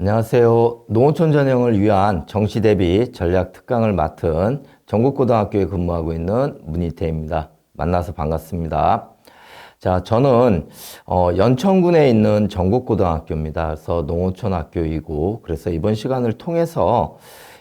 안녕하세요. 농어촌 전형을 위한 정시 대비 전략 특강을 맡은 전국고등학교에 근무하고 있는 문희태입니다. 만나서 반갑습니다. 자, 저는 연천군에 있는 전국고등학교입니다. 그래서 농어촌 학교이고, 그래서 이번 시간을 통해서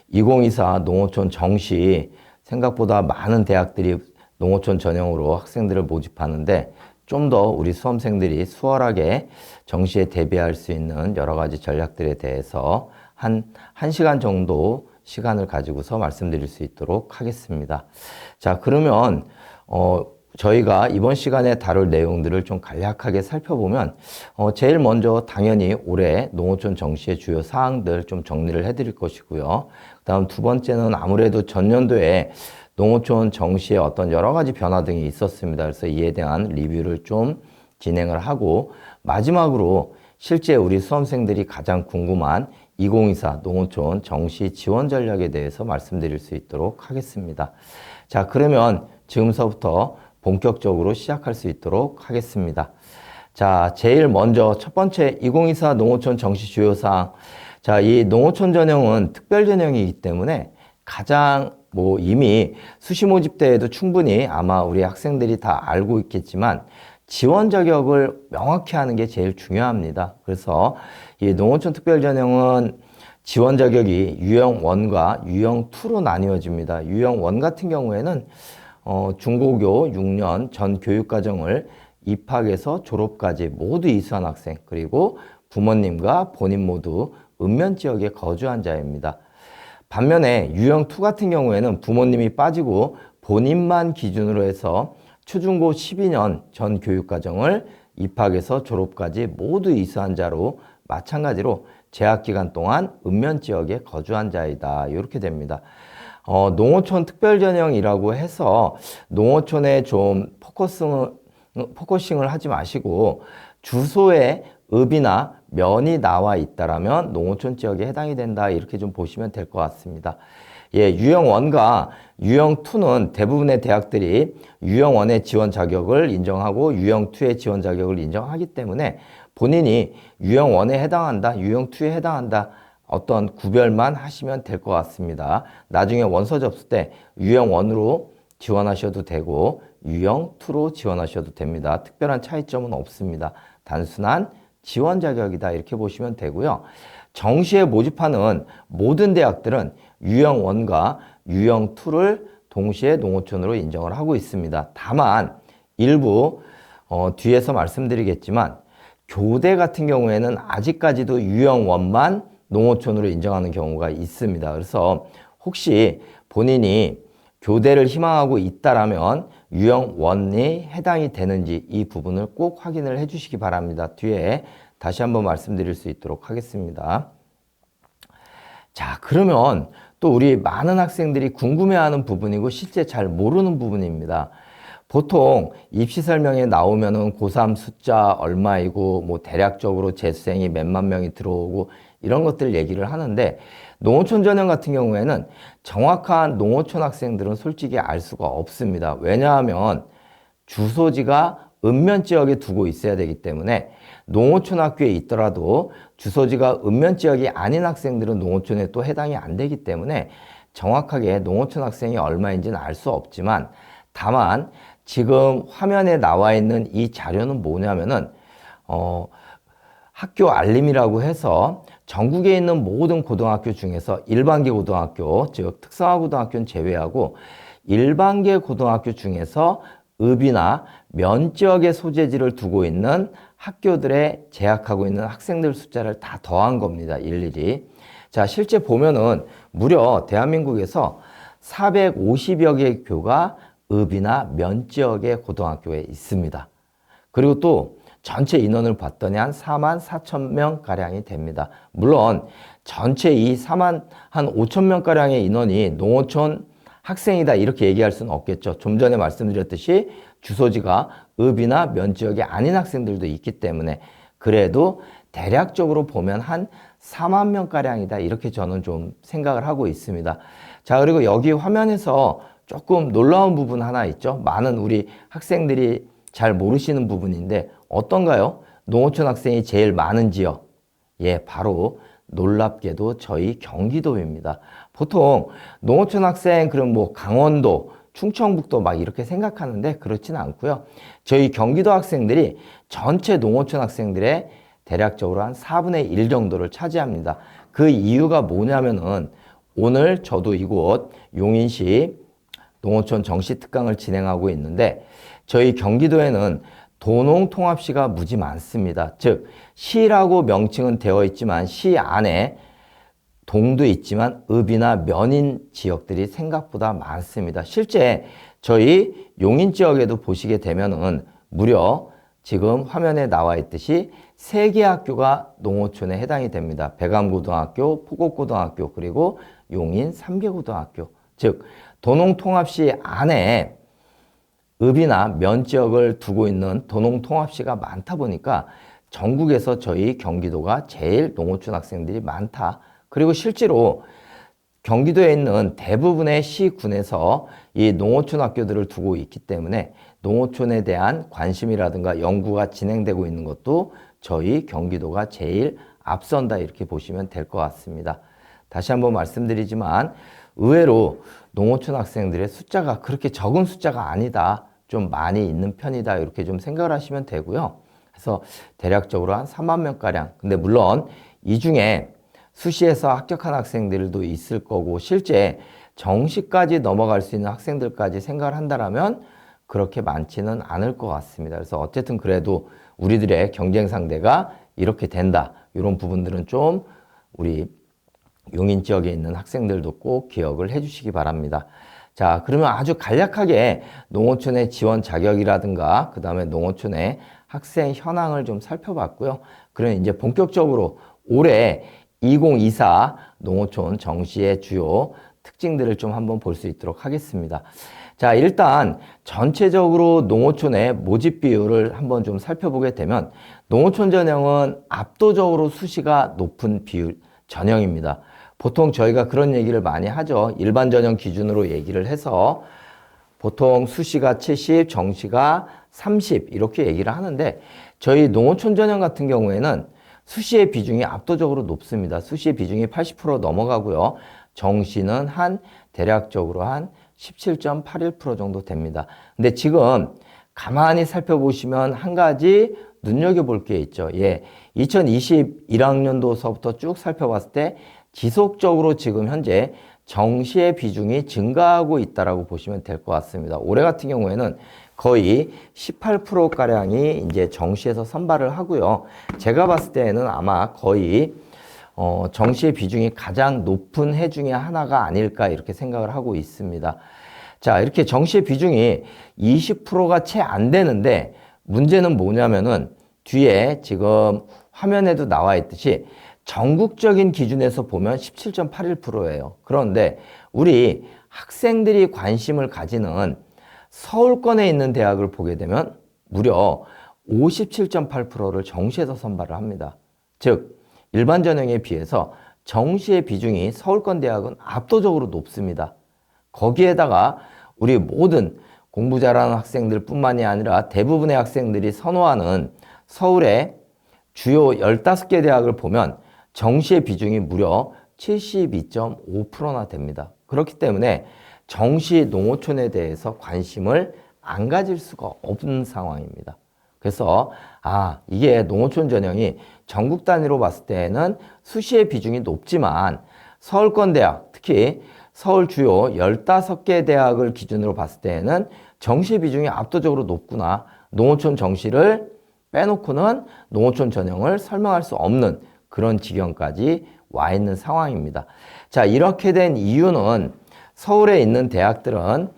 2024 농어촌 정시 생각보다 많은 대학들이 농어촌 전형으로 학생들을 모집하는데 좀 더 우리 수험생들이 수월하게 정시에 대비할 수 있는 여러 가지 전략들에 대해서 한 시간 정도 시간을 가지고서 말씀드릴 수 있도록 하겠습니다. 자, 그러면 저희가 이번 시간에 다룰 내용들을 좀 간략하게 살펴보면 제일 먼저 당연히 올해 농어촌 정시의 주요 사항들 좀 정리를 해드릴 것이고요. 그 다음 두 번째는 아무래도 전년도에 농어촌 정시에 어떤 여러 가지 변화 등이 있었습니다. 그래서 이에 대한 리뷰를 좀 진행을 하고 마지막으로 실제 우리 수험생들이 가장 궁금한 2024 농어촌 정시 지원 전략에 대해서 말씀드릴 수 있도록 하겠습니다. 자, 그러면 지금서부터 본격적으로 시작할 수 있도록 하겠습니다. 자, 제일 먼저 첫 번째 2024 농어촌 정시 주요사항. 자, 이 농어촌 전형은 특별 전형이기 때문에 가장 이미 수시 모집 때에도 충분히 아마 우리 학생들이 다 알고 있겠지만 지원 자격을 명확히 하는 게 제일 중요합니다. 그래서 이 농어촌 특별 전형은 지원 자격이 유형 1과 유형 2로 나뉘어집니다. 유형 1 같은 경우에는 중고교 6년 전 교육과정을 입학에서 졸업까지 모두 이수한 학생, 그리고 부모님과 본인 모두 읍면 지역에 거주한 자입니다. 반면에 유형 2 같은 경우에는 부모님이 빠지고 본인만 기준으로 해서 초중고 12년 전 교육과정을 입학에서 졸업까지 모두 이수한 자로 마찬가지로 재학기간 동안 읍면 지역에 거주한 자이다. 이렇게 됩니다. 농어촌 특별전형이라고 해서 농어촌에 좀 포커싱을 하지 마시고 주소에 읍이나 면이 나와 있다라면 농어촌 지역에 해당이 된다. 이렇게 좀 보시면 될 것 같습니다. 예, 유형 1과 유형 2는 대부분의 대학들이 유형 1의 지원 자격을 인정하고 유형 2의 지원 자격을 인정하기 때문에 본인이 유형 1에 해당한다, 유형 2에 해당한다, 어떤 구별만 하시면 될 것 같습니다. 나중에 원서 접수 때 유형 1으로 지원하셔도 되고 유형 2로 지원하셔도 됩니다. 특별한 차이점은 없습니다. 단순한 지원 자격이다 이렇게 보시면 되고요. 정시에 모집하는 모든 대학들은 유형 1과 유형 2를 동시에 농어촌으로 인정을 하고 있습니다. 다만 일부 뒤에서 말씀드리겠지만 교대 같은 경우에는 아직까지도 유형 1만 농어촌으로 인정하는 경우가 있습니다. 그래서 혹시 본인이 교대를 희망하고 있다라면 유형 1이 해당이 되는지 이 부분을 꼭 확인을 해 주시기 바랍니다. 뒤에 다시 한번 말씀드릴 수 있도록 하겠습니다. 자, 그러면 또 우리 많은 학생들이 궁금해하는 부분이고 실제 잘 모르는 부분입니다. 보통 입시 설명에 나오면은 고3 숫자 얼마이고 대략적으로 재수생이 몇만 명이 들어오고 이런 것들 얘기를 하는데 농어촌 전형 같은 경우에는 정확한 농어촌 학생들은 솔직히 알 수가 없습니다. 왜냐하면 주소지가 읍면 지역에 두고 있어야 되기 때문에 농어촌 학교에 있더라도 주소지가 읍면 지역이 아닌 학생들은 농어촌에 또 해당이 안 되기 때문에 정확하게 농어촌 학생이 얼마인지는 알 수 없지만 다만 지금 화면에 나와 있는 이 자료는 뭐냐면은 학교 알림이라고 해서 전국에 있는 모든 고등학교 중에서 일반계 고등학교, 즉 특성화 고등학교는 제외하고 일반계 고등학교 중에서 읍이나 면 지역의 소재지를 두고 있는 학교들에 재학하고 있는 학생들 숫자를 다 더한 겁니다. 일일이. 자, 실제 보면은 무려 대한민국에서 450여 개 교가 읍이나 면 지역의 고등학교에 있습니다. 그리고 또 전체 인원을 봤더니 한 4만 4천 명 가량이 됩니다. 물론 전체 이 4만 한 5천 명 가량의 인원이 농어촌 학생이다 이렇게 얘기할 수는 없겠죠. 좀 전에 말씀드렸듯이 주소지가 읍이나 면 지역이 아닌 학생들도 있기 때문에 그래도 대략적으로 보면 한 4만 명 가량이다 이렇게 저는 좀 생각을 하고 있습니다. 자, 그리고 여기 화면에서 조금 놀라운 부분 하나 있죠. 많은 우리 학생들이 잘 모르시는 부분인데 어떤가요? 농어촌 학생이 제일 많은 지역. 예, 바로 놀랍게도 저희 경기도입니다. 보통 농어촌 학생 그럼 뭐 강원도, 충청북도 막 이렇게 생각하는데 그렇지는 않고요. 저희 경기도 학생들이 전체 농어촌 학생들의 대략적으로 한 4분의 1 정도를 차지합니다. 그 이유가 뭐냐면은 오늘 저도 이곳 용인시 농어촌 정시 특강을 진행하고 있는데 저희 경기도에는 도농통합시가 무지 많습니다. 즉 시라고 명칭은 되어 있지만 시 안에 동도 있지만 읍이나 면인 지역들이 생각보다 많습니다. 실제 저희 용인 지역에도 보시게 되면은 무려 지금 화면에 나와 있듯이 3개 학교가 농어촌에 해당이 됩니다. 배감고등학교, 포곡고등학교, 그리고 용인 3개고등학교. 즉 도농통합시 안에 읍이나 면 지역을 두고 있는 도농통합시가 많다 보니까 전국에서 저희 경기도가 제일 농어촌 학생들이 많다. 그리고 실제로 경기도에 있는 대부분의 시군에서 이 농어촌 학교들을 두고 있기 때문에 농어촌에 대한 관심이라든가 연구가 진행되고 있는 것도 저희 경기도가 제일 앞선다 이렇게 보시면 될 것 같습니다. 다시 한번 말씀드리지만 의외로 농어촌 학생들의 숫자가 그렇게 적은 숫자가 아니다. 좀 많이 있는 편이다. 이렇게 좀 생각을 하시면 되고요. 그래서 대략적으로 한 3만 명가량. 근데 물론 이 중에 수시에서 합격한 학생들도 있을 거고 실제 정시까지 넘어갈 수 있는 학생들까지 생각을 한다면 그렇게 많지는 않을 것 같습니다. 그래서 어쨌든 그래도 우리들의 경쟁 상대가 이렇게 된다. 이런 부분들은 좀 우리 용인 지역에 있는 학생들도 꼭 기억을 해 주시기 바랍니다. 자, 그러면 아주 간략하게 농어촌의 지원 자격이라든가 그 다음에 농어촌의 학생 현황을 좀 살펴봤고요. 그러면 이제 본격적으로 올해 2024 농어촌 정시의 주요 특징들을 좀 한번 볼 수 있도록 하겠습니다. 자, 일단 전체적으로 농어촌의 모집 비율을 한번 좀 살펴보게 되면 농어촌 전형은 압도적으로 수시가 높은 비율 전형입니다. 보통 저희가 그런 얘기를 많이 하죠. 일반 전형 기준으로 얘기를 해서 보통 수시가 70, 정시가 30 이렇게 얘기를 하는데 저희 농어촌 전형 같은 경우에는 수시의 비중이 압도적으로 높습니다. 수시의 비중이 80% 넘어가고요. 정시는 대략적으로 한 17.81% 정도 됩니다. 근데 지금 가만히 살펴보시면 한 가지 눈여겨볼 게 있죠. 2021학년도서부터 쭉 살펴봤을 때 지속적으로 지금 현재 정시의 비중이 증가하고 있다라고 보시면 될 것 같습니다. 올해 같은 경우에는 거의 18%가량이 이제 정시에서 선발을 하고요. 제가 봤을 때는 아마 거의 정시의 비중이 가장 높은 해 중에 하나가 아닐까 이렇게 생각을 하고 있습니다. 자, 이렇게 정시의 비중이 20%가 채 안 되는데 문제는 뭐냐면은 뒤에 지금 화면에도 나와 있듯이 전국적인 기준에서 보면 17.81%예요. 그런데 우리 학생들이 관심을 가지는 서울권에 있는 대학을 보게 되면 무려 57.8%를 정시에서 선발을 합니다. 즉 일반 전형에 비해서 정시의 비중이 서울권 대학은 압도적으로 높습니다. 거기에다가 우리 모든 공부 잘하는 학생들 뿐만이 아니라 대부분의 학생들이 선호하는 서울의 주요 15개 대학을 보면 정시의 비중이 무려 72.5%나 됩니다. 그렇기 때문에 정시 농어촌에 대해서 관심을 안 가질 수가 없는 상황입니다. 그래서 이게 농어촌 전형이 전국 단위로 봤을 때는 수시의 비중이 높지만 서울권 대학, 특히 서울 주요 15개 대학을 기준으로 봤을 때는 정시 비중이 압도적으로 높구나. 농어촌 정시를 빼놓고는 농어촌 전형을 설명할 수 없는 그런 지경까지 와 있는 상황입니다. 자, 이렇게 된 이유는 서울에 있는 대학들은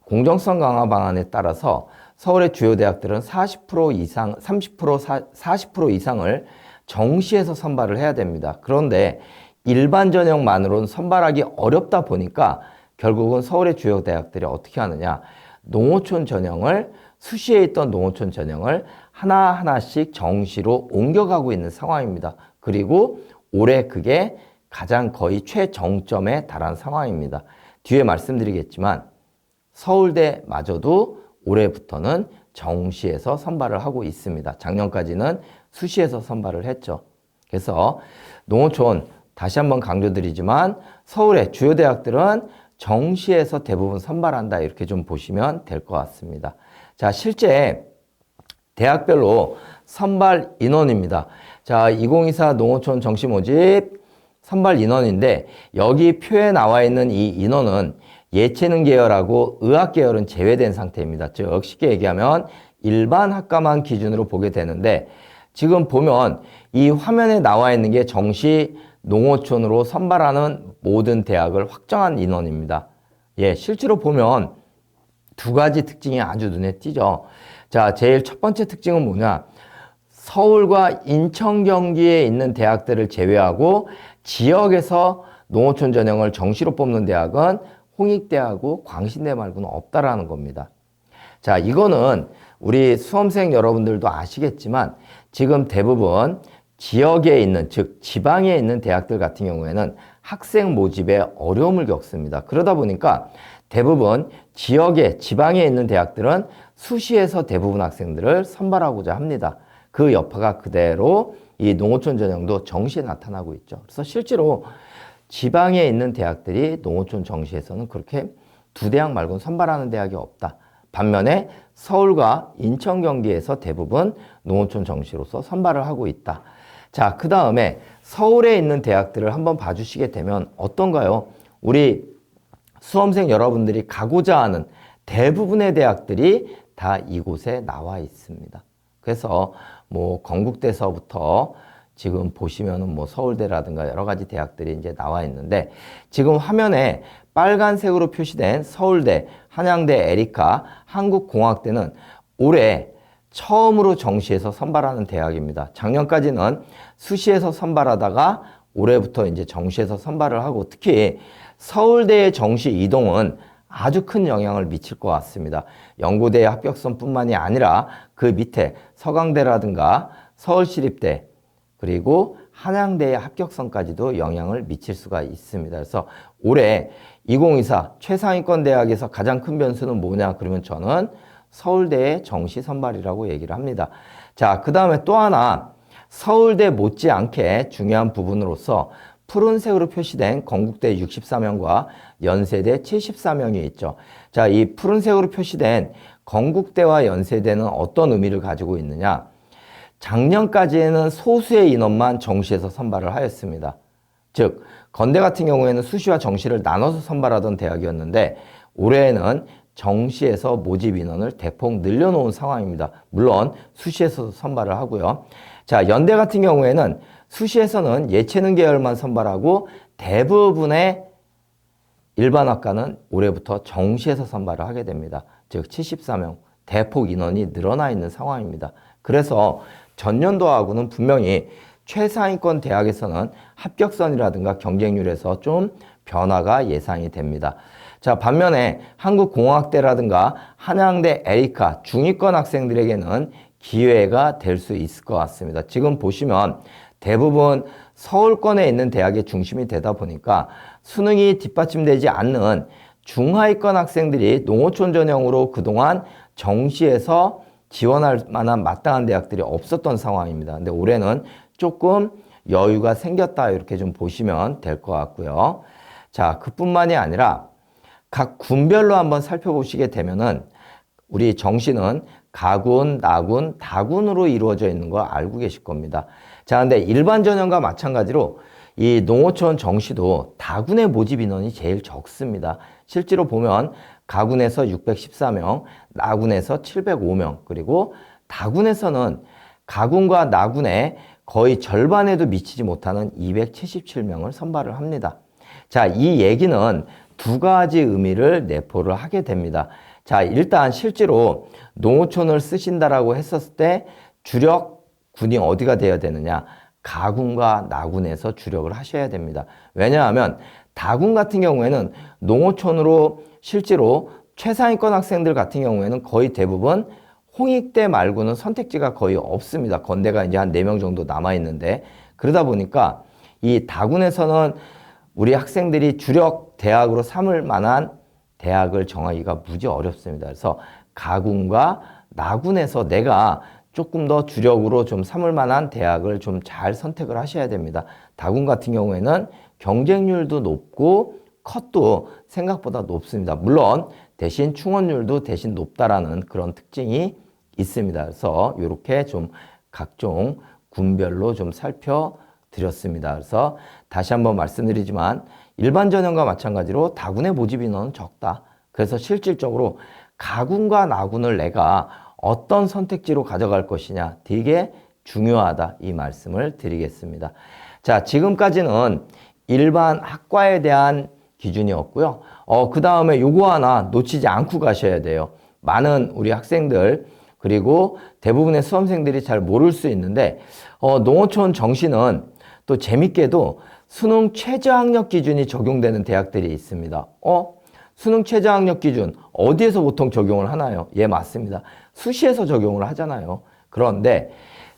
공정성 강화 방안에 따라서 서울의 주요 대학들은 40% 이상, 40% 이상을 정시에서 선발을 해야 됩니다. 그런데 일반 전형만으로는 선발하기 어렵다 보니까 결국은 서울의 주요 대학들이 어떻게 하느냐. 농어촌 전형을, 수시에 있던 농어촌 전형을 하나하나씩 정시로 옮겨가고 있는 상황입니다. 그리고 올해 그게 가장 거의 최정점에 달한 상황입니다. 뒤에 말씀드리겠지만 서울대마저도 올해부터는 정시에서 선발을 하고 있습니다. 작년까지는 수시에서 선발을 했죠. 그래서 농어촌 다시 한번 강조드리지만 서울의 주요 대학들은 정시에서 대부분 선발한다 이렇게 좀 보시면 될 것 같습니다. 자, 실제 대학별로 선발 인원입니다. 자, 2024 농어촌 정시 모집 선발 인원인데 여기 표에 나와 있는 이 인원은 예체능 계열하고 의학 계열은 제외된 상태입니다. 즉 쉽게 얘기하면 일반 학과만 기준으로 보게 되는데 지금 보면 이 화면에 나와 있는 게 정시 농어촌으로 선발하는 모든 대학을 확정한 인원입니다. 예, 실제로 보면 두 가지 특징이 아주 눈에 띄죠. 자, 제일 첫 번째 특징은 뭐냐? 서울과 인천, 경기에 있는 대학들을 제외하고 지역에서 농어촌 전형을 정시로 뽑는 대학은 홍익대하고 광신대 말고는 없다라는 겁니다. 자, 이거는 우리 수험생 여러분들도 아시겠지만 지금 대부분 지역에 있는, 즉 지방에 있는 대학들 같은 경우에는 학생 모집에 어려움을 겪습니다. 그러다 보니까 대부분 지역에, 지방에 있는 대학들은 수시에서 대부분 학생들을 선발하고자 합니다. 그 여파가 그대로 이 농어촌 전형도 정시에 나타나고 있죠. 그래서 실제로 지방에 있는 대학들이 농어촌 정시에서는 그렇게 두 대학 말고는 선발하는 대학이 없다. 반면에 서울과 인천, 경기에서 대부분 농어촌 정시로서 선발을 하고 있다. 자, 그 다음에 서울에 있는 대학들을 한번 봐주시게 되면 어떤가요? 우리 수험생 여러분들이 가고자 하는 대부분의 대학들이 다 이곳에 나와 있습니다. 그래서 뭐 건국대서부터 지금 보시면은 뭐 서울대라든가 여러 가지 대학들이 이제 나와 있는데 지금 화면에 빨간색으로 표시된 서울대, 한양대, 에리카, 한국공학대는 올해 처음으로 정시에서 선발하는 대학입니다. 작년까지는 수시에서 선발하다가 올해부터 이제 정시에서 선발을 하고 특히 서울대의 정시 이동은 아주 큰 영향을 미칠 것 같습니다. 연고대의 합격선뿐만이 아니라 그 밑에 서강대라든가 서울시립대 그리고 한양대의 합격선까지도 영향을 미칠 수가 있습니다. 그래서 올해 2024 최상위권 대학에서 가장 큰 변수는 뭐냐? 그러면 저는 서울대의 정시 선발이라고 얘기를 합니다. 자, 그 다음에 또 하나 서울대 못지않게 중요한 부분으로서 푸른색으로 표시된 건국대 64명과 연세대 74명이 있죠. 자, 이 푸른색으로 표시된 건국대와 연세대는 어떤 의미를 가지고 있느냐? 작년까지에는 소수의 인원만 정시에서 선발을 하였습니다. 즉, 건대 같은 경우에는 수시와 정시를 나눠서 선발하던 대학이었는데 올해에는 정시에서 모집 인원을 대폭 늘려놓은 상황입니다. 물론 수시에서도 선발을 하고요. 자, 연대 같은 경우에는 수시에서는 예체능 계열만 선발하고 대부분의 일반학과는 올해부터 정시에서 선발을 하게 됩니다. 즉 74명, 대폭 인원이 늘어나 있는 상황입니다. 그래서 전년도하고는 분명히 최상위권 대학에서는 합격선이라든가 경쟁률에서 좀 변화가 예상이 됩니다. 자, 반면에 한국공학대라든가 한양대, 에리카 중위권 학생들에게는 기회가 될 수 있을 것 같습니다. 지금 보시면 대부분 서울권에 있는 대학의 중심이 되다 보니까 수능이 뒷받침되지 않는 중하위권 학생들이 농어촌 전형으로 그동안 정시에서 지원할 만한 마땅한 대학들이 없었던 상황입니다. 근데 올해는 조금 여유가 생겼다 이렇게 좀 보시면 될 것 같고요. 자, 그뿐만이 아니라 각 군별로 한번 살펴보시게 되면은 우리 정시는 가군, 나군, 다군으로 이루어져 있는 거 알고 계실 겁니다. 자, 근데 일반 전형과 마찬가지로 이 농어촌 정시도 다군의 모집 인원이 제일 적습니다. 실제로 보면 가군에서 614명, 나군에서 705명, 그리고 다군에서는 가군과 나군의 거의 절반에도 미치지 못하는 277명을 선발을 합니다. 자, 이 얘기는 두 가지 의미를 내포를 하게 됩니다. 자, 일단 실제로 농어촌을 쓰신다라고 했었을 때 주력 군이 어디가 되어야 되느냐? 가군과 나군에서 주력을 하셔야 됩니다. 왜냐하면 다군 같은 경우에는 농어촌으로 실제로 최상위권 학생들 같은 경우에는 거의 대부분 홍익대 말고는 선택지가 거의 없습니다. 건대가 이제 한 4명 정도 남아있는데 그러다 보니까 이 다군에서는 우리 학생들이 주력 대학으로 삼을 만한 대학을 정하기가 무지 어렵습니다. 그래서 가군과 나군에서 내가 조금 더 주력으로 좀 삼을 만한 대학을 좀 잘 선택을 하셔야 됩니다. 다군 같은 경우에는 경쟁률도 높고 컷도 생각보다 높습니다. 물론 대신 충원율도 대신 높다라는 그런 특징이 있습니다. 그래서 이렇게 좀 각종 군별로 좀 살펴드렸습니다. 그래서 다시 한번 말씀드리지만 일반 전형과 마찬가지로 다군의 모집 인원은 적다. 그래서 실질적으로 가군과 나군을 내가 어떤 선택지로 가져갈 것이냐 되게 중요하다 이 말씀을 드리겠습니다. 자, 지금까지는 일반 학과에 대한 기준이었고요. 그 다음에 요거 하나 놓치지 않고 가셔야 돼요. 많은 우리 학생들 그리고 대부분의 수험생들이 잘 모를 수 있는데 농어촌 정시는 또 재밌게도 수능 최저학력 기준이 적용되는 대학들이 있습니다. 수능 최저학력 기준 어디에서 보통 적용을 하나요? 예, 맞습니다. 수시에서 적용을 하잖아요. 그런데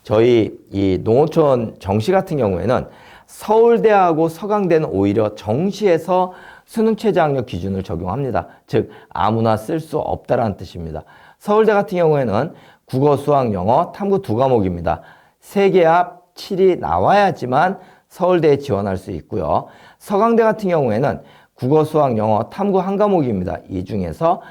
저희 이 농어촌 정시 같은 경우에는 서울대하고 서강대는 오히려 정시에서 수능 최저학력 기준을 적용합니다. 즉 아무나 쓸 수 없다라는 뜻입니다. 서울대 같은 경우에는 국어, 수학, 영어, 탐구 두 과목입니다. 3개 합 7이 나와야지만 서울대에 지원할 수 있고요. 서강대 같은 경우에는 국어, 수학, 영어, 탐구 한 과목입니다. 이 중에서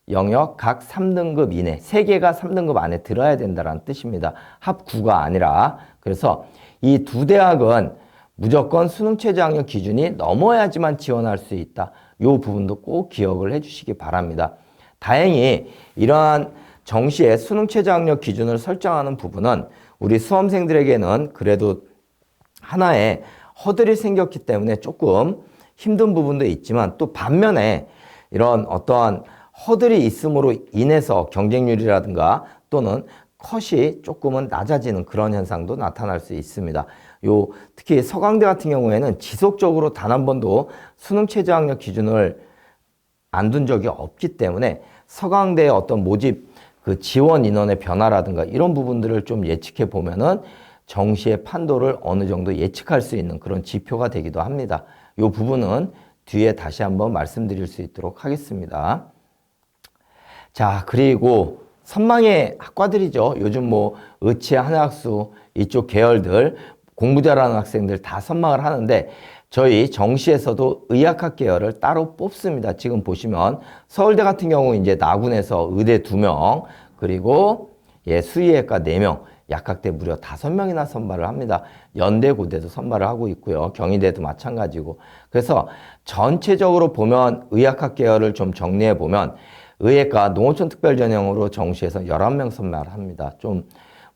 영역 각 3등급 이내, 3개가 3등급 안에 들어야 된다는 뜻입니다. 합 9가 아니라. 그래서 이 두 대학은 무조건 수능 최저학력 기준이 넘어야지만 지원할 수 있다. 이 부분도 꼭 기억을 해주시기 바랍니다. 다행히 이러한 정시의 수능 최저학력 기준을 설정하는 부분은 우리 수험생들에게는 그래도 하나의 허들이 생겼기 때문에 조금 힘든 부분도 있지만 또 반면에 이런 어떠한 허들이 있음으로 인해서 경쟁률이라든가 또는 컷이 조금은 낮아지는 그런 현상도 나타날 수 있습니다. 특히 서강대 같은 경우에는 지속적으로 단 한 번도 수능 최저학력 기준을 안 둔 적이 없기 때문에 서강대의 어떤 모집 그 지원 인원의 변화라든가 이런 부분들을 좀 예측해 보면은 정시의 판도를 어느 정도 예측할 수 있는 그런 지표가 되기도 합니다. 이 부분은 뒤에 다시 한번 말씀드릴 수 있도록 하겠습니다. 자, 그리고 선망의 학과들이죠. 요즘 뭐 의치, 한학수 이쪽 계열들 공부 잘하는 학생들 다 선망을 하는데 저희 정시에서도 의학학 계열을 따로 뽑습니다. 지금 보시면 서울대 같은 경우 이제 나군에서 의대 2명 그리고 수의학과 4명 약학대 무려 5명이나 선발을 합니다. 연대, 고대도 선발을 하고 있고요. 경희대도 마찬가지고. 그래서 전체적으로 보면 의학학 계열을 좀 정리해 보면 의예과 농어촌 특별전형으로 정시에서 11명 선발을 합니다. 좀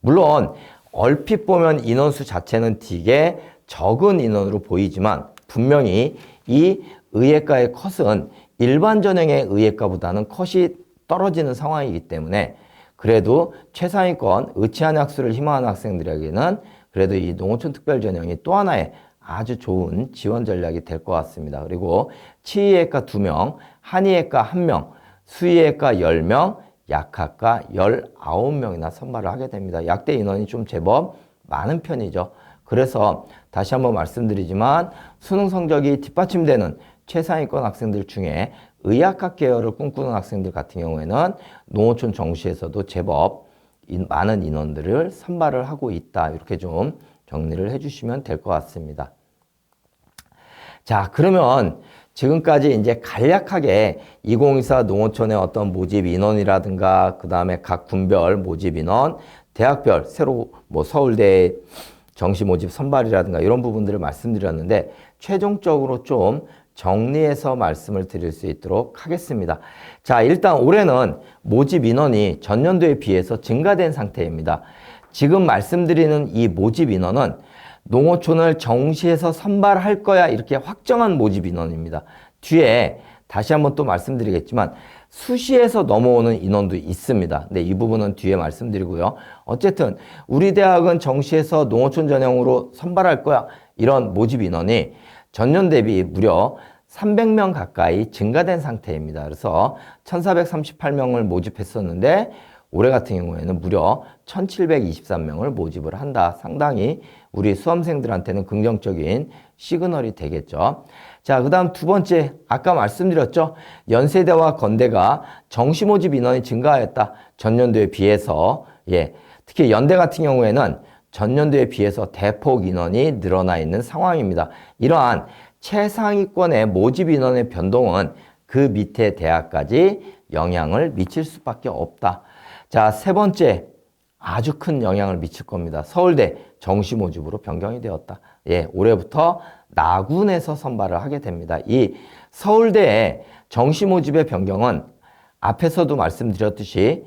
물론 얼핏 보면 인원수 자체는 되게 적은 인원으로 보이지만 분명히 이 의예과의 컷은 일반 전형의 의예과보다는 컷이 떨어지는 상황이기 때문에 그래도 최상위권 의치한학수를 희망하는 학생들에게는 그래도 이 농어촌 특별전형이 또 하나의 아주 좋은 지원 전략이 될 것 같습니다. 그리고 치의학과 2명, 한의학과 1명, 수의학과 10명, 약학과 19명이나 선발을 하게 됩니다. 약대 인원이 좀 제법 많은 편이죠. 그래서 다시 한번 말씀드리지만 수능 성적이 뒷받침되는 최상위권 학생들 중에 의학학 계열을 꿈꾸는 학생들 같은 경우에는 농어촌 정시에서도 제법 많은 인원들을 선발을 하고 있다. 이렇게 좀 정리를 해주시면 될 것 같습니다. 자, 그러면 지금까지 이제 간략하게 2024 농어촌의 어떤 모집 인원이라든가 그 다음에 각 군별 모집 인원, 대학별 새로 뭐 서울대 정시 모집 선발이라든가 이런 부분들을 말씀드렸는데 최종적으로 좀 정리해서 말씀을 드릴 수 있도록 하겠습니다. 자, 일단 올해는 모집 인원이 전년도에 비해서 증가된 상태입니다. 지금 말씀드리는 이 모집 인원은 농어촌을 정시에서 선발할 거야 이렇게 확정한 모집 인원입니다. 뒤에 다시 한번 또 말씀드리겠지만 수시에서 넘어오는 인원도 있습니다. 근데 이 부분은 뒤에 말씀드리고요. 어쨌든 우리 대학은 정시에서 농어촌 전형으로 선발할 거야 이런 모집 인원이 전년 대비 무려 300명 가까이 증가된 상태입니다. 그래서 1438명을 모집했었는데 올해 같은 경우에는 무려 1723명을 모집을 한다. 상당히 우리 수험생들한테는 긍정적인 시그널이 되겠죠. 자, 그 다음 두 번째, 아까 말씀드렸죠. 연세대와 건대가 정시 모집 인원이 증가하였다. 전년도에 비해서. 특히 연대 같은 경우에는 전년도에 비해서 대폭 인원이 늘어나 있는 상황입니다. 이러한 최상위권의 모집 인원의 변동은 그 밑에 대학까지 영향을 미칠 수밖에 없다. 자, 세 번째, 아주 큰 영향을 미칠 겁니다. 서울대 정시 모집으로 변경이 되었다. 예, 올해부터 나군에서 선발을 하게 됩니다. 이 서울대의 정시 모집의 변경은 앞에서도 말씀드렸듯이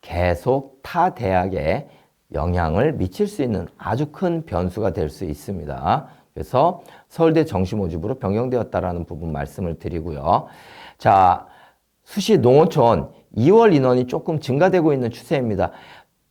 계속 타 대학에 영향을 미칠 수 있는 아주 큰 변수가 될 수 있습니다. 그래서 서울대 정시 모집으로 변경되었다라는 부분 말씀을 드리고요. 자, 수시 농어촌 2월 인원이 조금 증가되고 있는 추세입니다.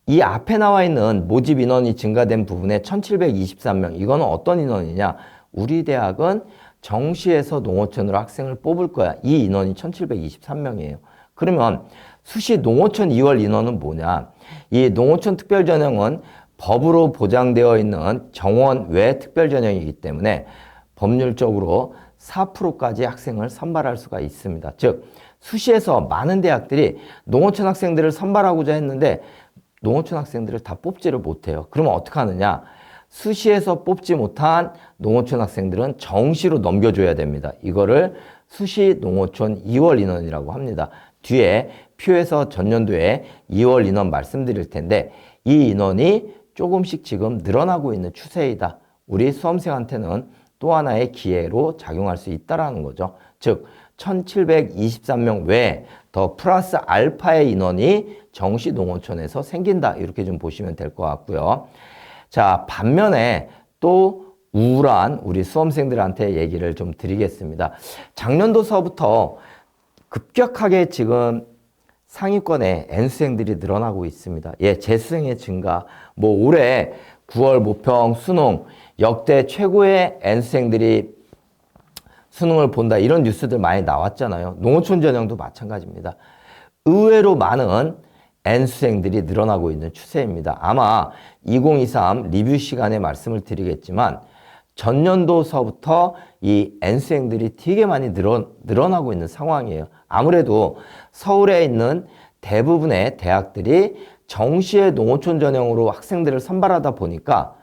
이 앞에 나와 있는 모집 인원이 증가된 부분에 1723명, 이거는 어떤 인원이냐? 우리 대학은 정시에서 농어촌으로 학생을 뽑을 거야. 이 인원이 1723명이에요. 그러면 수시 농어촌 2월 인원은 뭐냐? 이 농어촌 특별전형은 법으로 보장되어 있는 정원 외 특별전형이기 때문에 법률적으로 4%까지 학생을 선발할 수가 있습니다. 즉, 수시에서 많은 대학들이 농어촌 학생들을 선발하고자 했는데 농어촌 학생들을 다 뽑지를 못해요. 그러면 어떻게 하느냐? 수시에서 뽑지 못한 농어촌 학생들은 정시로 넘겨줘야 됩니다. 이거를 수시 농어촌 2월 인원이라고 합니다. 뒤에 표에서 전년도에 2월 인원 말씀드릴 텐데 이 인원이 조금씩 지금 늘어나고 있는 추세이다. 우리 수험생한테는 또 하나의 기회로 작용할 수 있다는 거죠. 즉 1723명 외에 더 플러스 알파의 인원이 정시 농어촌에서 생긴다. 이렇게 좀 보시면 될 것 같고요. 자, 반면에 또 우울한 우리 수험생들한테 얘기를 좀 드리겠습니다. 작년도서부터 급격하게 지금 상위권에 N수생들이 늘어나고 있습니다. 예, 재수생의 증가. 올해 9월 모평 수능 역대 최고의 N수생들이 수능을 본다. 이런 뉴스들 많이 나왔잖아요. 농어촌 전형도 마찬가지입니다. 의외로 많은 N수생들이 늘어나고 있는 추세입니다. 아마 2023 리뷰 시간에 말씀을 드리겠지만 전년도서부터 이 N수생들이 되게 많이 늘어나고 있는 상황이에요. 아무래도 서울에 있는 대부분의 대학들이 정시의 농어촌 전형으로 학생들을 선발하다 보니까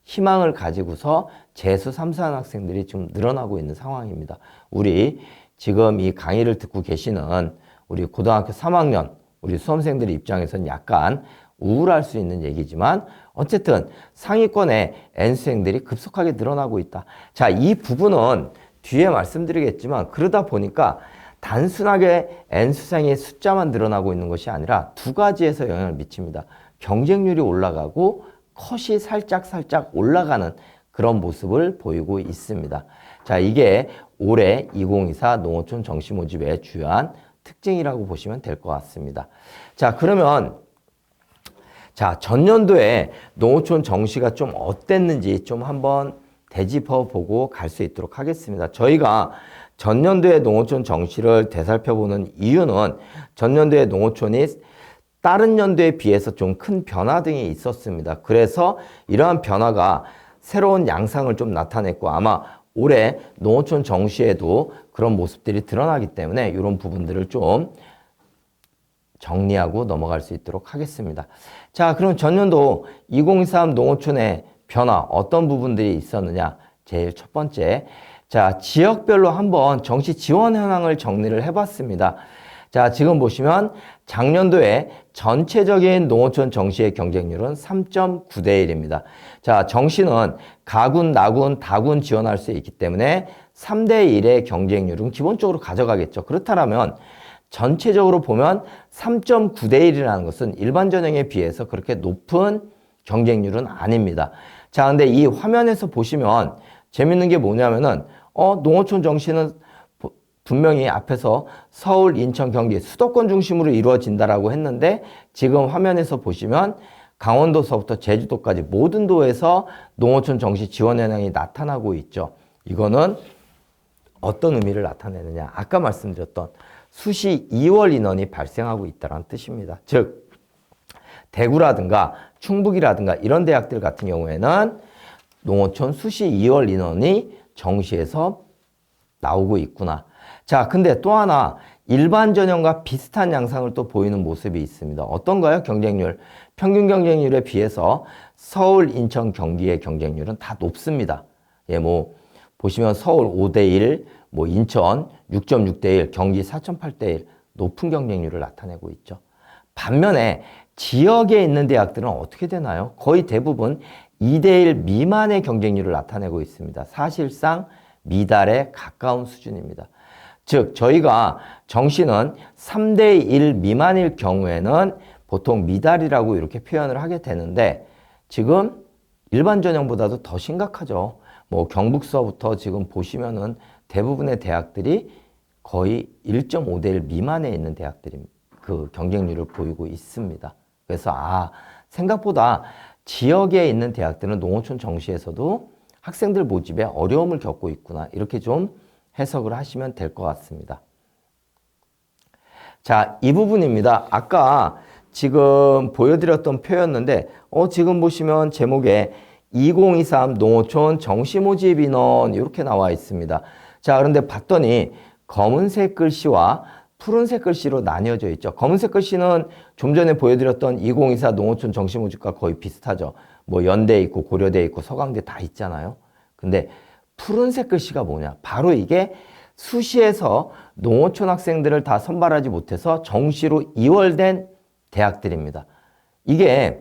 희망을 가지고서 재수 3수하는 학생들이 좀 늘어나고 있는 상황입니다. 우리 지금 이 강의를 듣고 계시는 우리 고등학교 3학년 우리 수험생들 입장에서는 약간 우울할 수 있는 얘기지만 어쨌든 상위권의 N수생들이 급속하게 늘어나고 있다. 자, 이 부분은 뒤에 말씀드리겠지만 그러다 보니까 단순하게 N수생의 숫자만 늘어나고 있는 것이 아니라 두 가지에서 영향을 미칩니다. 경쟁률이 올라가고 컷이 살짝 올라가는 그런 모습을 보이고 있습니다. 자, 이게 올해 2024 농어촌 정시 모집의 주요한 특징이라고 보시면 될 것 같습니다. 자, 그러면 자, 전년도에 농어촌 정시가 좀 어땠는지 좀 한번 되짚어 보고 갈 수 있도록 하겠습니다. 저희가 전년도의 농어촌 정시를 되살펴보는 이유는 전년도의 농어촌이 다른 연도에 비해서 좀 큰 변화 등이 있었습니다. 그래서 이러한 변화가 새로운 양상을 좀 나타냈고 아마 올해 농어촌 정시에도 그런 모습들이 드러나기 때문에 이런 부분들을 좀 정리하고 넘어갈 수 있도록 하겠습니다. 자, 그럼 전년도 2023 농어촌의 변화 어떤 부분들이 있었느냐? 제일 첫 번째, 자, 지역별로 한번 정시 지원 현황을 정리를 해봤습니다. 자, 지금 보시면 작년도에 전체적인 농어촌 정시의 경쟁률은 3.9대 1입니다. 자, 정시는 가군, 나군, 다군 지원할 수 있기 때문에 3대 1의 경쟁률은 기본적으로 가져가겠죠. 그렇다면 전체적으로 보면 3.9대 1이라는 것은 일반 전형에 비해서 그렇게 높은 경쟁률은 아닙니다. 자, 근데 이 화면에서 보시면 재밌는 게 뭐냐면은 농어촌 정시는 분명히 앞에서 서울, 인천, 경기 수도권 중심으로 이루어진다라고 했는데 지금 화면에서 보시면 강원도서부터 제주도까지 모든 도에서 농어촌 정시 지원 현황이 나타나고 있죠. 이거는 어떤 의미를 나타내느냐? 아까 말씀드렸던 수시 2월 인원이 발생하고 있다는 뜻입니다. 즉 대구라든가 충북이라든가 이런 대학들 같은 경우에는 농어촌 수시 2월 인원이 정시에서 나오고 있구나. 자, 근데 또 하나 일반 전형과 비슷한 양상을 또 보이는 모습이 있습니다. 어떤가요? 경쟁률. 평균 경쟁률에 비해서 서울, 인천, 경기의 경쟁률은 다 높습니다. 예, 뭐 보시면 서울 5대1, 뭐 인천 6.6대1, 경기 4.8대1 높은 경쟁률을 나타내고 있죠. 반면에 지역에 있는 대학들은 어떻게 되나요? 거의 대부분 2대1 미만의 경쟁률을 나타내고 있습니다. 사실상 미달에 가까운 수준입니다. 즉 저희가 정시는 3대1 미만일 경우에는 보통 미달이라고 이렇게 표현을 하게 되는데 지금 일반 전형보다도 더 심각하죠. 뭐 경북서부터 지금 보시면은 대부분의 대학들이 거의 1.5대1 미만에 있는 대학들이 그 경쟁률을 보이고 있습니다. 그래서 생각보다 지역에 있는 대학들은 농어촌 정시에서도 학생들 모집에 어려움을 겪고 있구나. 이렇게 좀 해석을 하시면 될 것 같습니다. 자, 이 부분입니다. 아까 지금 보여드렸던 표였는데 지금 보시면 제목에 2023 농어촌 정시 모집 인원 이렇게 나와 있습니다. 자, 그런데 봤더니 검은색 글씨와 푸른색 글씨로 나뉘어져 있죠. 검은색 글씨는 좀 전에 보여드렸던 2024 농어촌 정시 모집과 거의 비슷하죠. 뭐 연대 있고 고려대 있고 서강대 다 있잖아요. 근데 푸른색 글씨가 뭐냐? 바로 이게 수시에서 농어촌 학생들을 다 선발하지 못해서 정시로 이월된 대학들입니다. 이게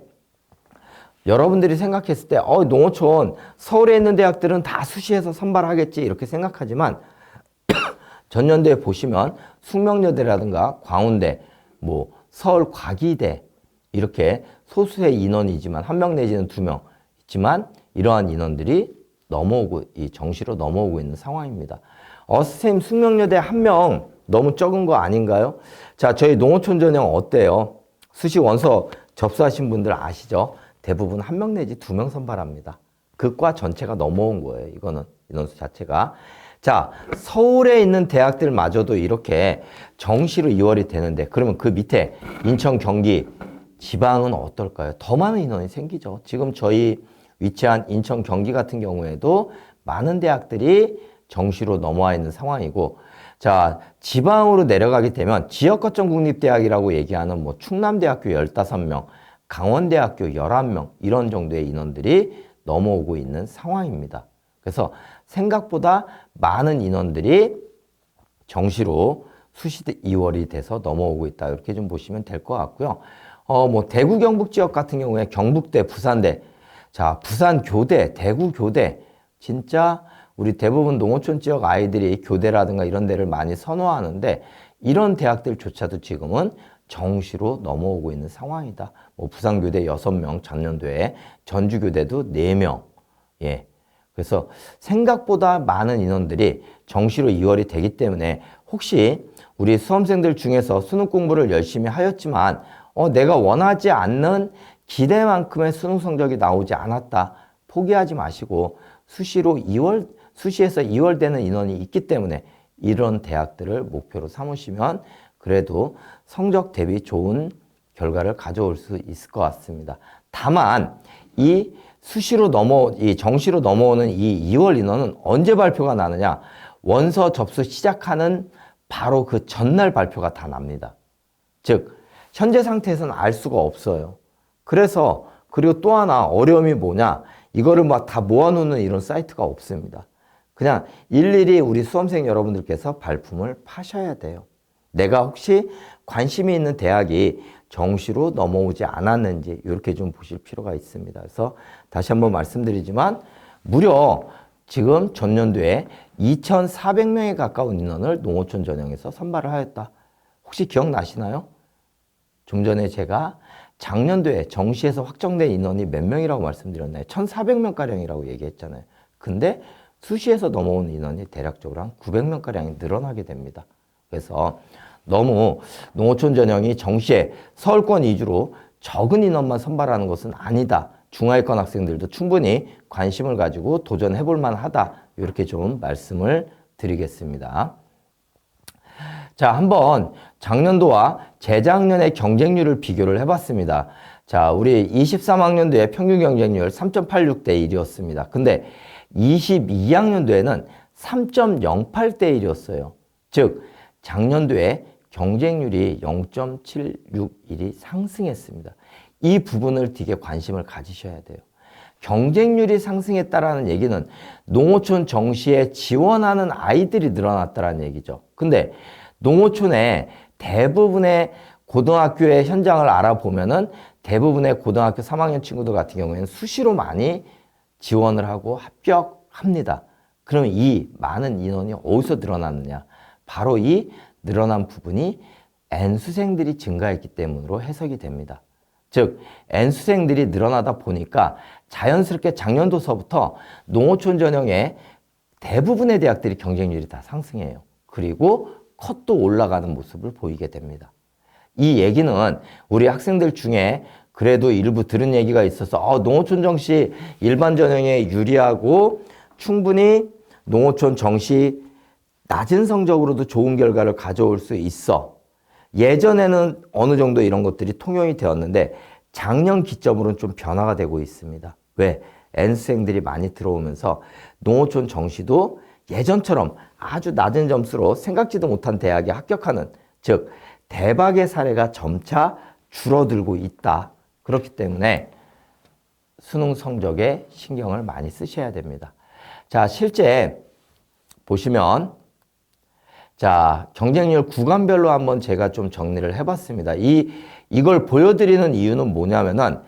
여러분들이 생각했을 때 농어촌 서울에 있는 대학들은 다 수시에서 선발하겠지 이렇게 생각하지만 전년도에 보시면 숙명여대라든가 광운대, 뭐 서울과기대 이렇게 소수의 인원이지만 1명 내지는 2명 있지만 이러한 인원들이 넘어오고 이 정시로 넘어오고 있는 상황입니다. 선생님 숙명여대 1명 너무 적은 거 아닌가요? 자, 저희 농어촌 전형 어때요? 수시 원서 접수하신 분들 아시죠? 대부분 1명 내지 2명 선발합니다. 그 과 전체가 넘어온 거예요. 이거는 인원수 자체가. 자, 서울에 있는 대학들마저도 이렇게 정시로 2월이 되는데 그러면 그 밑에 인천, 경기, 지방은 어떨까요? 더 많은 인원이 생기죠. 지금 저희 위치한 인천, 경기 같은 경우에도 많은 대학들이 정시로 넘어와 있는 상황이고 자, 지방으로 내려가게 되면 지역거점 국립대학이라고 얘기하는 뭐 충남대학교 15명, 강원대학교 11명 이런 정도의 인원들이 넘어오고 있는 상황입니다. 그래서 생각보다 많은 인원들이 정시로 수시 2월이 돼서 넘어오고 있다. 이렇게 좀 보시면 될 것 같고요. 뭐 대구 경북 지역 같은 경우에 경북대, 부산대, 자, 부산 교대, 대구 교대 진짜 우리 대부분 농어촌 지역 아이들이 교대라든가 이런 데를 많이 선호하는데 이런 대학들조차도 지금은 정시로 넘어오고 있는 상황이다. 뭐 부산교대 6명, 전년도에 전주교대도 4명. 예. 그래서 생각보다 많은 인원들이 정시로 2월이 되기 때문에 혹시 우리 수험생들 중에서 수능 공부를 열심히 하였지만 내가 원하지 않는 기대만큼의 수능 성적이 나오지 않았다. 포기하지 마시고 수시에서 2월 되는 인원이 있기 때문에 이런 대학들을 목표로 삼으시면 그래도 성적 대비 좋은 결과를 가져올 수 있을 것 같습니다. 다만 이 정시로 넘어오는 이 2월 인원은 언제 발표가 나느냐? 원서 접수 시작하는 바로 그 전날 발표가 다 납니다. 즉 현재 상태에서는 알 수가 없어요. 그리고 또 하나 어려움이 뭐냐? 이거를 막 다 모아놓는 이런 사이트가 없습니다. 그냥 일일이 우리 수험생 여러분들께서 발품을 파셔야 돼요. 내가 혹시 관심이 있는 대학이 정시로 넘어오지 않았는지 이렇게 좀 보실 필요가 있습니다. 그래서 다시 한번 말씀드리지만 무려 지금 전년도에 2,400명에 가까운 인원을 농어촌 전형에서 선발을 하였다. 혹시 기억나시나요? 좀 전에 제가 작년도에 정시에서 확정된 인원이 몇 명이라고 말씀드렸나요? 1,400명가량이라고 얘기했잖아요. 근데 수시에서 넘어오는 인원이 대략적으로 한 900명가량이 늘어나게 됩니다. 그래서 너무 농어촌 전형이 정시에 서울권 위주로 적은 인원만 선발하는 것은 아니다. 중하위권 학생들도 충분히 관심을 가지고 도전해 볼 만하다. 이렇게 좀 말씀을 드리겠습니다. 자, 한번 작년도와 재작년의 경쟁률을 비교를 해봤습니다. 자, 우리 23학년도에 평균 경쟁률 3.86대 1이었습니다. 근데 22학년도에는 3.08대 1이었어요. 즉, 작년도에 경쟁률이 0.761이 상승했습니다. 이 부분을 되게 관심을 가지셔야 돼요. 경쟁률이 상승했다라는 얘기는 농어촌 정시에 지원하는 아이들이 늘어났다라는 얘기죠. 근데 농어촌의 대부분의 고등학교의 현장을 알아보면은 대부분의 고등학교 3학년 친구들 같은 경우에는 수시로 많이 지원을 하고 합격합니다. 그러면 이 많은 인원이 어디서 늘어났느냐? 바로 이 늘어난 부분이 N수생들이 증가했기 때문으로 해석이 됩니다. 즉 N수생들이 늘어나다 보니까 자연스럽게 작년도서부터 농어촌 전형의 대부분의 대학들이 경쟁률이 다 상승해요. 그리고 컷도 올라가는 모습을 보이게 됩니다. 이 얘기는 우리 학생들 중에 그래도 일부 들은 얘기가 있어서 농어촌 정시 일반 전형에 유리하고 충분히 농어촌 정시 낮은 성적으로도 좋은 결과를 가져올 수 있어. 예전에는 어느 정도 이런 것들이 통용이 되었는데 작년 기점으로는 좀 변화가 되고 있습니다. 왜? N수생들이 많이 들어오면서 농어촌 정시도 예전처럼 아주 낮은 점수로 생각지도 못한 대학에 합격하는, 즉 대박의 사례가 점차 줄어들고 있다. 그렇기 때문에 수능 성적에 신경을 많이 쓰셔야 됩니다. 자, 실제 보시면 자, 경쟁률 구간별로 한번 제가 좀 정리를 해봤습니다. 이걸 보여드리는 이유는 뭐냐면은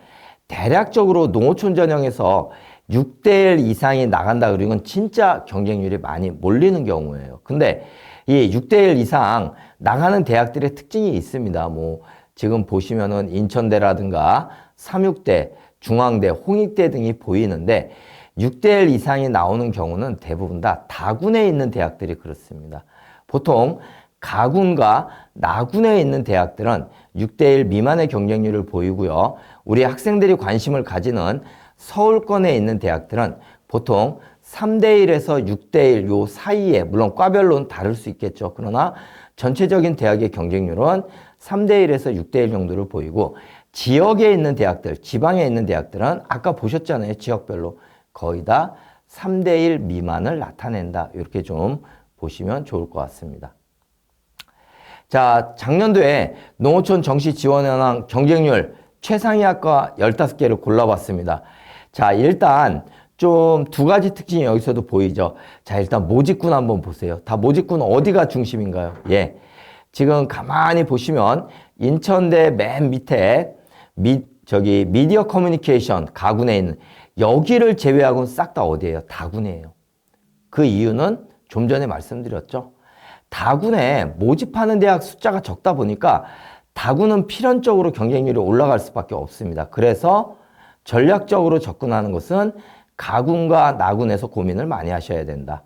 대략적으로 농어촌 전형에서 6대1 이상이 나간다 그러면 진짜 경쟁률이 많이 몰리는 경우예요. 근데 이 6대1 이상 나가는 대학들의 특징이 있습니다. 뭐 지금 보시면은 인천대라든가 삼육대, 중앙대, 홍익대 등이 보이는데 6대1 이상이 나오는 경우는 대부분 다 다군에 있는 대학들이 그렇습니다. 보통 가군과 나군에 있는 대학들은 6대1 미만의 경쟁률을 보이고요. 우리 학생들이 관심을 가지는 서울권에 있는 대학들은 보통 3대1에서 6대1 요 사이에, 물론 과별로는 다를 수 있겠죠. 그러나 전체적인 대학의 경쟁률은 3대1에서 6대1 정도를 보이고, 지역에 있는 대학들, 지방에 있는 대학들은 아까 보셨잖아요. 지역별로 거의 다 3대1 미만을 나타낸다. 이렇게 좀 보시면 좋을 것 같습니다. 자, 작년도에 농어촌 정시 지원 현황 경쟁률 최상위 학과 15개를 골라봤습니다. 자, 일단 좀 두 가지 특징이 여기서도 보이죠. 자, 일단 모집군 한번 보세요. 다 모집군 어디가 중심인가요? 예. 지금 가만히 보시면 인천대 맨 밑에 미디어 커뮤니케이션 가군에 있는 여기를 제외하고는 싹 다 어디예요? 다군이에요. 그 이유는 좀 전에 말씀드렸죠. 다군에 모집하는 대학 숫자가 적다 보니까 다군은 필연적으로 경쟁률이 올라갈 수밖에 없습니다. 그래서 전략적으로 접근하는 것은 가군과 나군에서 고민을 많이 하셔야 된다.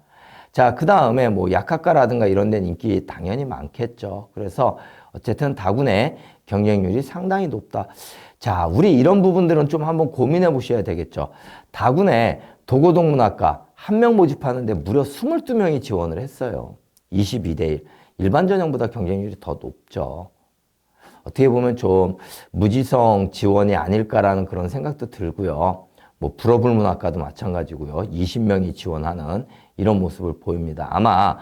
자, 그 다음에 뭐 약학과라든가 이런 데는 인기 당연히 많겠죠. 그래서 어쨌든 다군의 경쟁률이 상당히 높다. 자, 우리 이런 부분들은 좀 한번 고민해 보셔야 되겠죠. 다군에 도고동문학과 한 명 모집하는데 무려 22명이 지원을 했어요. 22대1. 일반 전형보다 경쟁률이 더 높죠. 어떻게 보면 좀 무지성 지원이 아닐까라는 그런 생각도 들고요. 뭐 불어불문학과도 마찬가지고요. 20명이 지원하는 이런 모습을 보입니다. 아마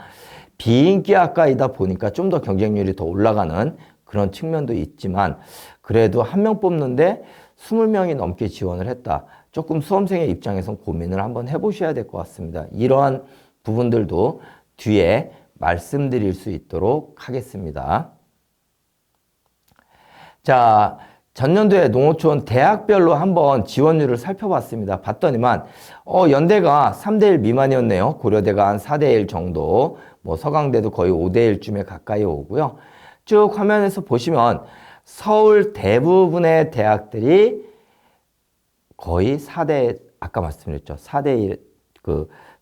비인기 학과이다 보니까 좀 더 경쟁률이 더 올라가는 그런 측면도 있지만 그래도 한 명 뽑는데 20명이 넘게 지원을 했다. 조금 수험생의 입장에선 고민을 한번 해보셔야 될 것 같습니다. 이러한 부분들도 뒤에 말씀드릴 수 있도록 하겠습니다. 자, 전년도에 농어촌 대학별로 한번 지원율을 살펴봤습니다. 봤더니만 연대가 3대1 미만이었네요. 고려대가 한 4대1 정도, 뭐 서강대도 거의 5대1쯤에 가까이 오고요. 쭉 화면에서 보시면 서울 대부분의 대학들이 거의 4대, 아까 말씀드렸죠. 4대1,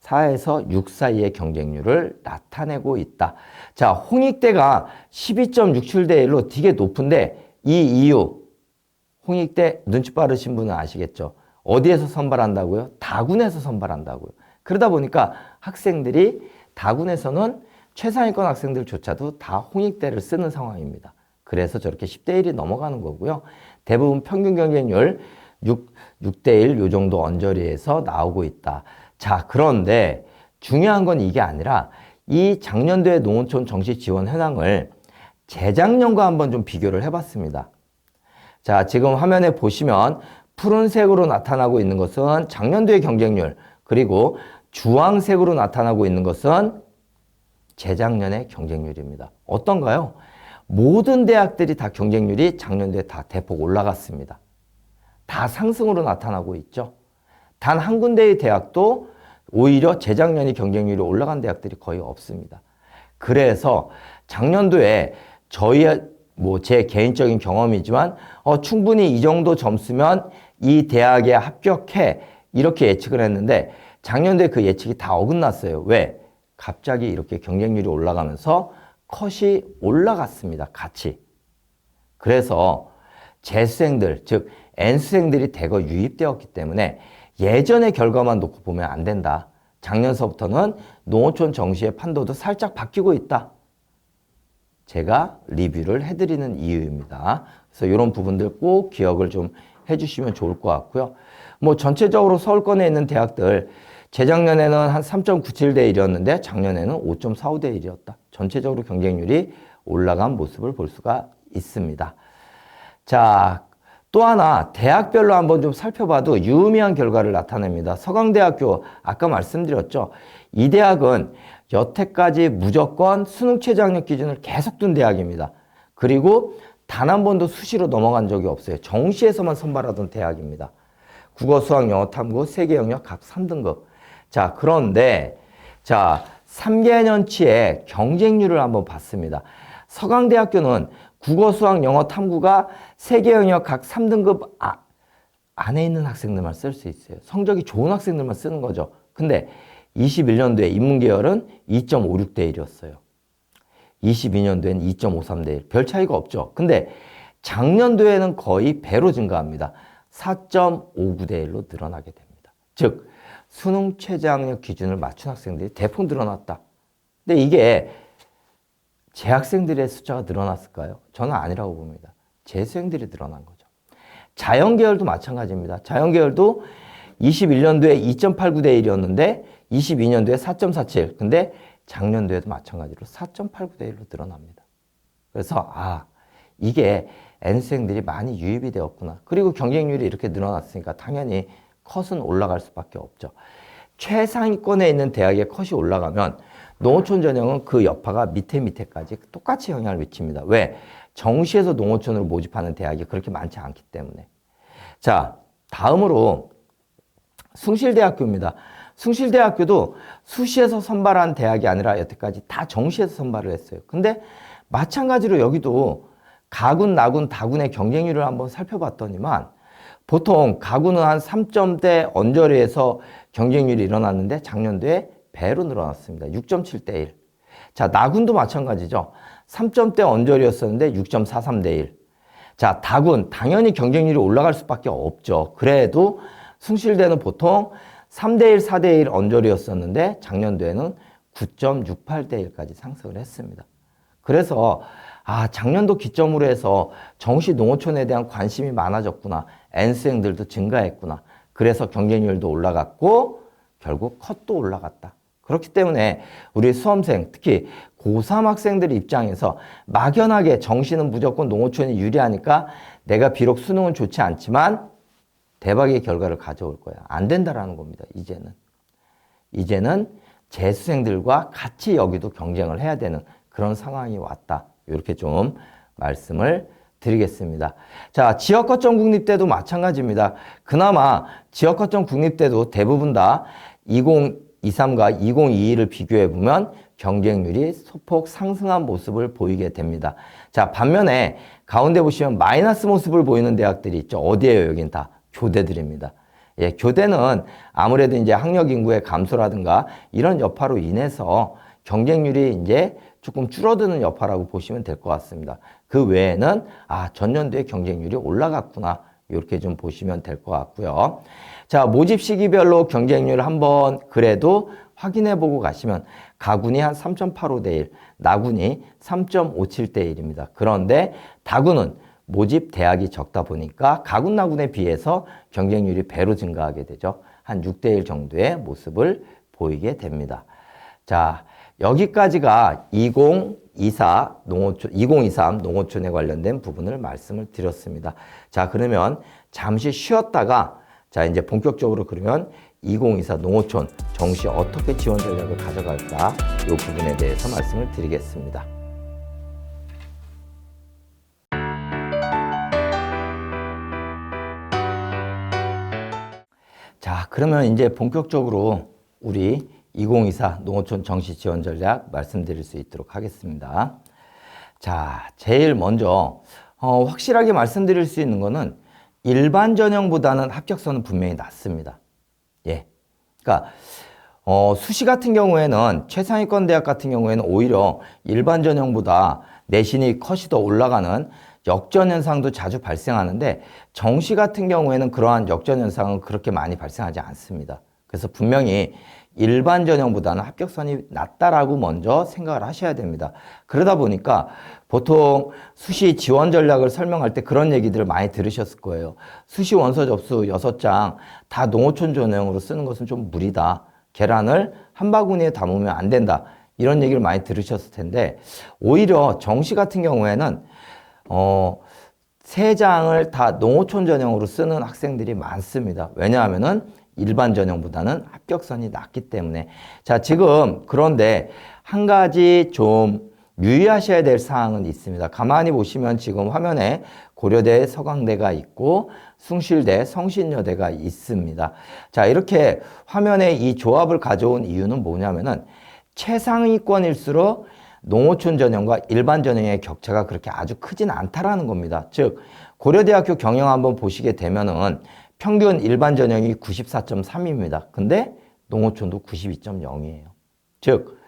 4에서 6 사이의 경쟁률을 나타내고 있다. 자, 홍익대가 12.67대 1로 되게 높은데 이 이유, 홍익대 눈치 빠르신 분은 아시겠죠? 어디에서 선발한다고요? 다군에서 선발한다고요. 그러다 보니까 학생들이 다군에서는 최상위권 학생들조차도 다 홍익대를 쓰는 상황입니다. 그래서 저렇게 10대 1이 넘어가는 거고요. 대부분 평균 경쟁률 6대 1 요 정도 언저리에서 나오고 있다. 자, 그런데 중요한 건 이게 아니라 이 작년도의 농어촌 정시 지원 현황을 재작년과 한번 좀 비교를 해봤습니다. 자, 지금 화면에 보시면 푸른색으로 나타나고 있는 것은 작년도의 경쟁률, 그리고 주황색으로 나타나고 있는 것은 재작년의 경쟁률입니다. 어떤가요? 모든 대학들이 다 경쟁률이 작년도에 다 대폭 올라갔습니다. 다 상승으로 나타나고 있죠. 단 한 군데의 대학도 오히려 재작년에 경쟁률이 올라간 대학들이 거의 없습니다. 그래서 작년도에 제 개인적인 경험이지만 충분히 이 정도 점수면 이 대학에 합격해 이렇게 예측을 했는데 작년도에 그 예측이 다 어긋났어요. 왜? 갑자기 이렇게 경쟁률이 올라가면서 컷이 올라갔습니다. 같이. 그래서 재수생들, 즉 N수생들이 대거 유입되었기 때문에 예전의 결과만 놓고 보면 안 된다. 작년서부터는 농어촌 정시의 판도도 살짝 바뀌고 있다. 제가 리뷰를 해드리는 이유입니다. 그래서 이런 부분들 꼭 기억을 좀 해주시면 좋을 것 같고요. 뭐 전체적으로 서울권에 있는 대학들 재작년에는 한 3.97대 1이었는데 작년에는 5.45대 1이었다. 전체적으로 경쟁률이 올라간 모습을 볼 수가 있습니다. 자, 또 하나 대학별로 한번 좀 살펴봐도 유의미한 결과를 나타냅니다. 서강대학교 아까 말씀드렸죠. 이 대학은 여태까지 무조건 수능 최저학력 기준을 계속 둔 대학입니다. 그리고 단 한 번도 수시로 넘어간 적이 없어요. 정시에서만 선발하던 대학입니다. 국어, 수학, 영어, 탐구, 세계 영역 각 3등급. 자, 그런데 3개년치의 경쟁률을 한번 봤습니다. 서강대학교는 국어, 수학, 영어, 탐구가 세계 영역 각 3등급 안에 있는 학생들만 쓸 수 있어요. 성적이 좋은 학생들만 쓰는 거죠. 근데 21년도에 인문계열은 2.56대 1이었어요. 22년도에는 2.53대 1. 별 차이가 없죠. 근데 작년도에는 거의 배로 증가합니다. 4.59대 1로 늘어나게 됩니다. 즉 수능 최저학력 기준을 맞춘 학생들이 대폭 늘어났다. 근데 이게 재학생들의 숫자가 늘어났을까요? 저는 아니라고 봅니다. 재수생들이 늘어난 거죠. 자연계열도 마찬가지입니다. 자연계열도 21년도에 2.89대 1이었는데 22년도에 4.47. 근데 작년도에도 마찬가지로 4.89대 1로 늘어납니다. 그래서 이게 N수생들이 많이 유입이 되었구나. 그리고 경쟁률이 이렇게 늘어났으니까 당연히 컷은 올라갈 수밖에 없죠. 최상위권에 있는 대학의 컷이 올라가면 농어촌 전형은 그 여파가 밑에까지 똑같이 영향을 미칩니다. 왜? 정시에서 농어촌으로 모집하는 대학이 그렇게 많지 않기 때문에. 자, 다음으로 숭실대학교입니다. 숭실대학교도 수시에서 선발한 대학이 아니라 여태까지 다 정시에서 선발을 했어요. 근데 마찬가지로 여기도 가군, 나군, 다군의 경쟁률을 한번 살펴봤더니만 보통 가군은 한 3점대 언저리에서 경쟁률이 일어났는데 작년도에 배로 늘어났습니다. 6.7대 1. 자, 나군도 마찬가지죠. 3점대 언저리였었는데 6.43대 1. 자, 다군 당연히 경쟁률이 올라갈 수밖에 없죠. 그래도 숭실대는 보통 3대 1, 4대 1 언저리였었는데 작년도에는 9.68대 1까지 상승을 했습니다. 그래서 작년도 기점으로 해서 정시 농어촌에 대한 관심이 많아졌구나. N수생들도 증가했구나. 그래서 경쟁률도 올라갔고 결국 컷도 올라갔다. 그렇기 때문에 우리 수험생, 특히 고3 학생들 입장에서 막연하게 정시는 무조건 농어촌이 유리하니까 내가 비록 수능은 좋지 않지만 대박의 결과를 가져올 거야. 안 된다라는 겁니다. 이제는 재수생들과 같이 여기도 경쟁을 해야 되는 그런 상황이 왔다. 이렇게 좀 말씀을 드리겠습니다. 자, 지역거점 국립대도 마찬가지입니다. 그나마 지역거점 국립대도 대부분 다 2023과 2022를 비교해보면 경쟁률이 소폭 상승한 모습을 보이게 됩니다. 자, 반면에 가운데 보시면 마이너스 모습을 보이는 대학들이 있죠. 어디예요? 여긴 다 교대들입니다. 예, 교대는 아무래도 이제 학력 인구의 감소라든가 이런 여파로 인해서 경쟁률이 이제 조금 줄어드는 여파라고 보시면 될 것 같습니다. 그 외에는 전년도에 경쟁률이 올라갔구나. 이렇게 좀 보시면 될 것 같고요. 자, 모집 시기별로 경쟁률 한번 그래도 확인해 보고 가시면 가군이 한 3.85대 1, 나군이 3.57대 1입니다. 그런데 다군은 모집 대학이 적다 보니까 가군, 나군에 비해서 경쟁률이 배로 증가하게 되죠. 한 6대 1 정도의 모습을 보이게 됩니다. 자, 여기까지가 2022 2023 농어촌에 관련된 부분을 말씀을 드렸습니다. 자, 그러면 잠시 쉬었다가 자, 이제 본격적으로 그러면 2024 농어촌 정시 어떻게 지원 전략을 가져갈까 이 부분에 대해서 말씀을 드리겠습니다. 자, 그러면 이제 본격적으로 우리 2024 농어촌 정시 지원 전략 말씀드릴 수 있도록 하겠습니다. 자, 제일 먼저 확실하게 말씀드릴 수 있는 거는 일반 전형보다는 합격선은 분명히 낮습니다. 예, 그러니까 수시 같은 경우에는 최상위권 대학 같은 경우에는 오히려 일반 전형보다 내신이 컷이 더 올라가는 역전 현상도 자주 발생하는데 정시 같은 경우에는 그러한 역전 현상은 그렇게 많이 발생하지 않습니다. 그래서 분명히 일반 전형보다는 합격선이 낮다라고 먼저 생각을 하셔야 됩니다. 그러다 보니까 보통 수시 지원 전략을 설명할 때 그런 얘기들을 많이 들으셨을 거예요. 수시 원서 접수 6장 다 농어촌 전형으로 쓰는 것은 좀 무리다. 계란을 한 바구니에 담으면 안 된다. 이런 얘기를 많이 들으셨을 텐데 오히려 정시 같은 경우에는 3장을 다 농어촌 전형으로 쓰는 학생들이 많습니다. 왜냐하면은 일반 전형보다는 합격선이 낮기 때문에. 자, 지금 그런데 한 가지 좀 유의하셔야 될 사항은 있습니다. 가만히 보시면 지금 화면에 고려대, 서강대가 있고 숭실대, 성신여대가 있습니다. 자, 이렇게 화면에 이 조합을 가져온 이유는 뭐냐면은 최상위권일수록 농어촌 전형과 일반 전형의 격차가 그렇게 아주 크진 않다라는 겁니다. 즉, 고려대학교 경영 한번 보시게 되면은 평균 일반 전형이 94.3입니다. 근데 농어촌도 92.0이에요. 즉,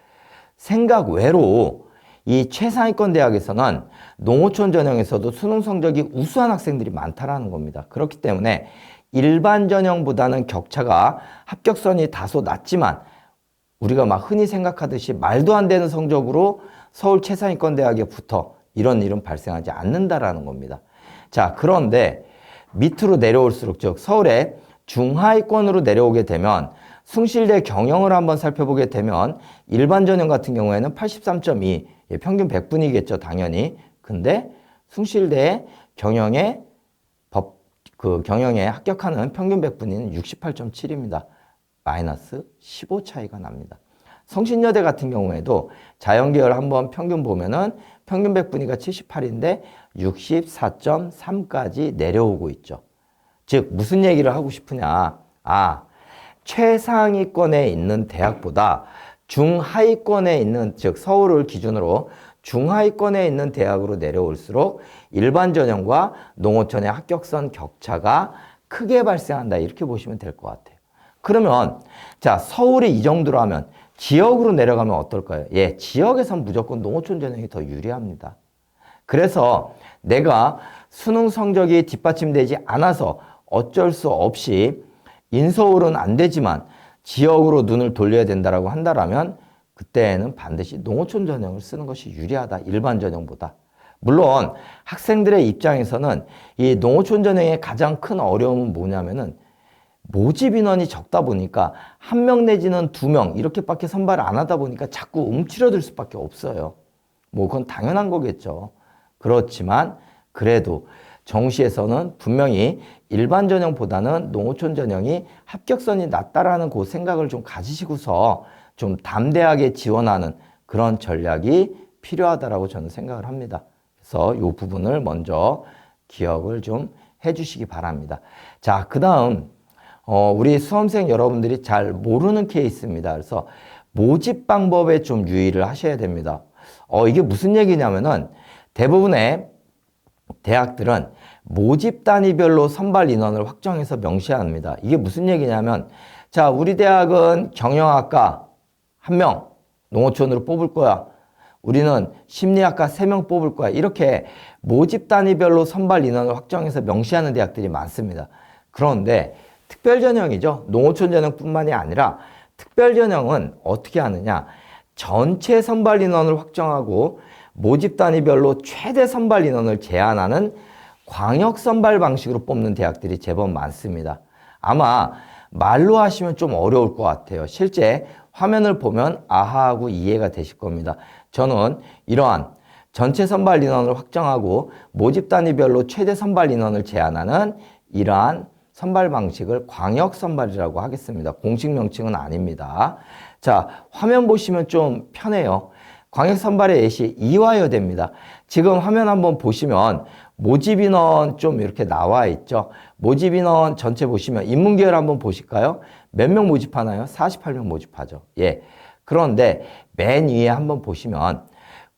생각 외로 이 최상위권 대학에서는 농어촌 전형에서도 수능 성적이 우수한 학생들이 많다라는 겁니다. 그렇기 때문에 일반 전형보다는 격차가 합격선이 다소 낮지만 우리가 막 흔히 생각하듯이 말도 안 되는 성적으로 서울 최상위권 대학에 붙어 이런 일은 발생하지 않는다라는 겁니다. 자, 그런데 밑으로 내려올수록 즉 서울의 중하위권으로 내려오게 되면 숭실대 경영을 한번 살펴보게 되면 일반 전형 같은 경우에는 83.2 평균 100분이겠죠 당연히. 근데 숭실대 경영에 경영에 합격하는 평균 100분위는 68.7입니다. 마이너스 15 차이가 납니다. 성신여대 같은 경우에도 자연계열 한번 평균 보면은 평균 100분위가 78인데 64.3까지 내려오고 있죠. 즉 무슨 얘기를 하고 싶으냐. 최상위권에 있는 대학보다 중하위권에 있는, 즉 서울을 기준으로 중하위권에 있는 대학으로 내려올수록 일반 전형과 농어촌의 합격선 격차가 크게 발생한다. 이렇게 보시면 될 것 같아요. 그러면 자, 서울이 이 정도로 하면 지역으로 내려가면 어떨까요? 예, 지역에선 무조건 농어촌 전형이 더 유리합니다. 그래서 내가 수능 성적이 뒷받침되지 않아서 어쩔 수 없이 인서울은 안 되지만 지역으로 눈을 돌려야 된다라고 한다라면 그때는 반드시 농어촌 전형을 쓰는 것이 유리하다. 일반 전형보다. 물론 학생들의 입장에서는 이 농어촌 전형의 가장 큰 어려움은 뭐냐면은 모집 인원이 적다 보니까 1명 내지는 2명 이렇게밖에 선발을 안 하다 보니까 자꾸 움츠러들 수밖에 없어요. 뭐 그건 당연한 거겠죠. 그렇지만 그래도 정시에서는 분명히 일반 전형보다는 농어촌 전형이 합격선이 낮다라는 그 생각을 좀 가지시고서 좀 담대하게 지원하는 그런 전략이 필요하다라고 저는 생각을 합니다. 그래서 이 부분을 먼저 기억을 좀 해주시기 바랍니다. 자, 그 다음 우리 수험생 여러분들이 잘 모르는 케이스입니다. 그래서 모집 방법에 좀 유의를 하셔야 됩니다. 이게 무슨 얘기냐면은 대부분의 대학들은 모집 단위별로 선발 인원을 확정해서 명시합니다. 이게 무슨 얘기냐면 자, 우리 대학은 경영학과 1명 농어촌으로 뽑을 거야. 우리는 심리학과 3명 뽑을 거야. 이렇게 모집 단위별로 선발 인원을 확정해서 명시하는 대학들이 많습니다. 그런데 특별전형이죠. 농어촌 전형뿐만이 아니라 특별전형은 어떻게 하느냐. 전체 선발 인원을 확정하고 모집 단위별로 최대 선발 인원을 제한하는 광역 선발 방식으로 뽑는 대학들이 제법 많습니다. 아마 말로 하시면 좀 어려울 것 같아요. 실제 화면을 보면 아하하고 이해가 되실 겁니다. 저는 이러한 전체 선발 인원을 확정하고 모집 단위별로 최대 선발 인원을 제한하는 이러한 선발 방식을 광역 선발이라고 하겠습니다. 공식 명칭은 아닙니다. 자, 화면 보시면 좀 편해요. 광역 선발의 예시 이화여대입니다. 지금 화면 한번 보시면 모집 인원 좀 이렇게 나와 있죠. 모집 인원 전체 보시면 인문계열 한번 보실까요? 몇 명 모집하나요? 48명 모집하죠. 예. 그런데 맨 위에 한번 보시면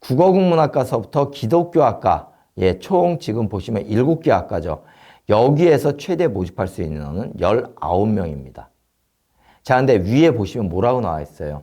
국어국문학과서부터 기독교학과, 예, 총 지금 보시면 7개 학과죠. 여기에서 최대 모집할 수 있는 인원은 19명입니다. 자, 근데 위에 보시면 뭐라고 나와 있어요?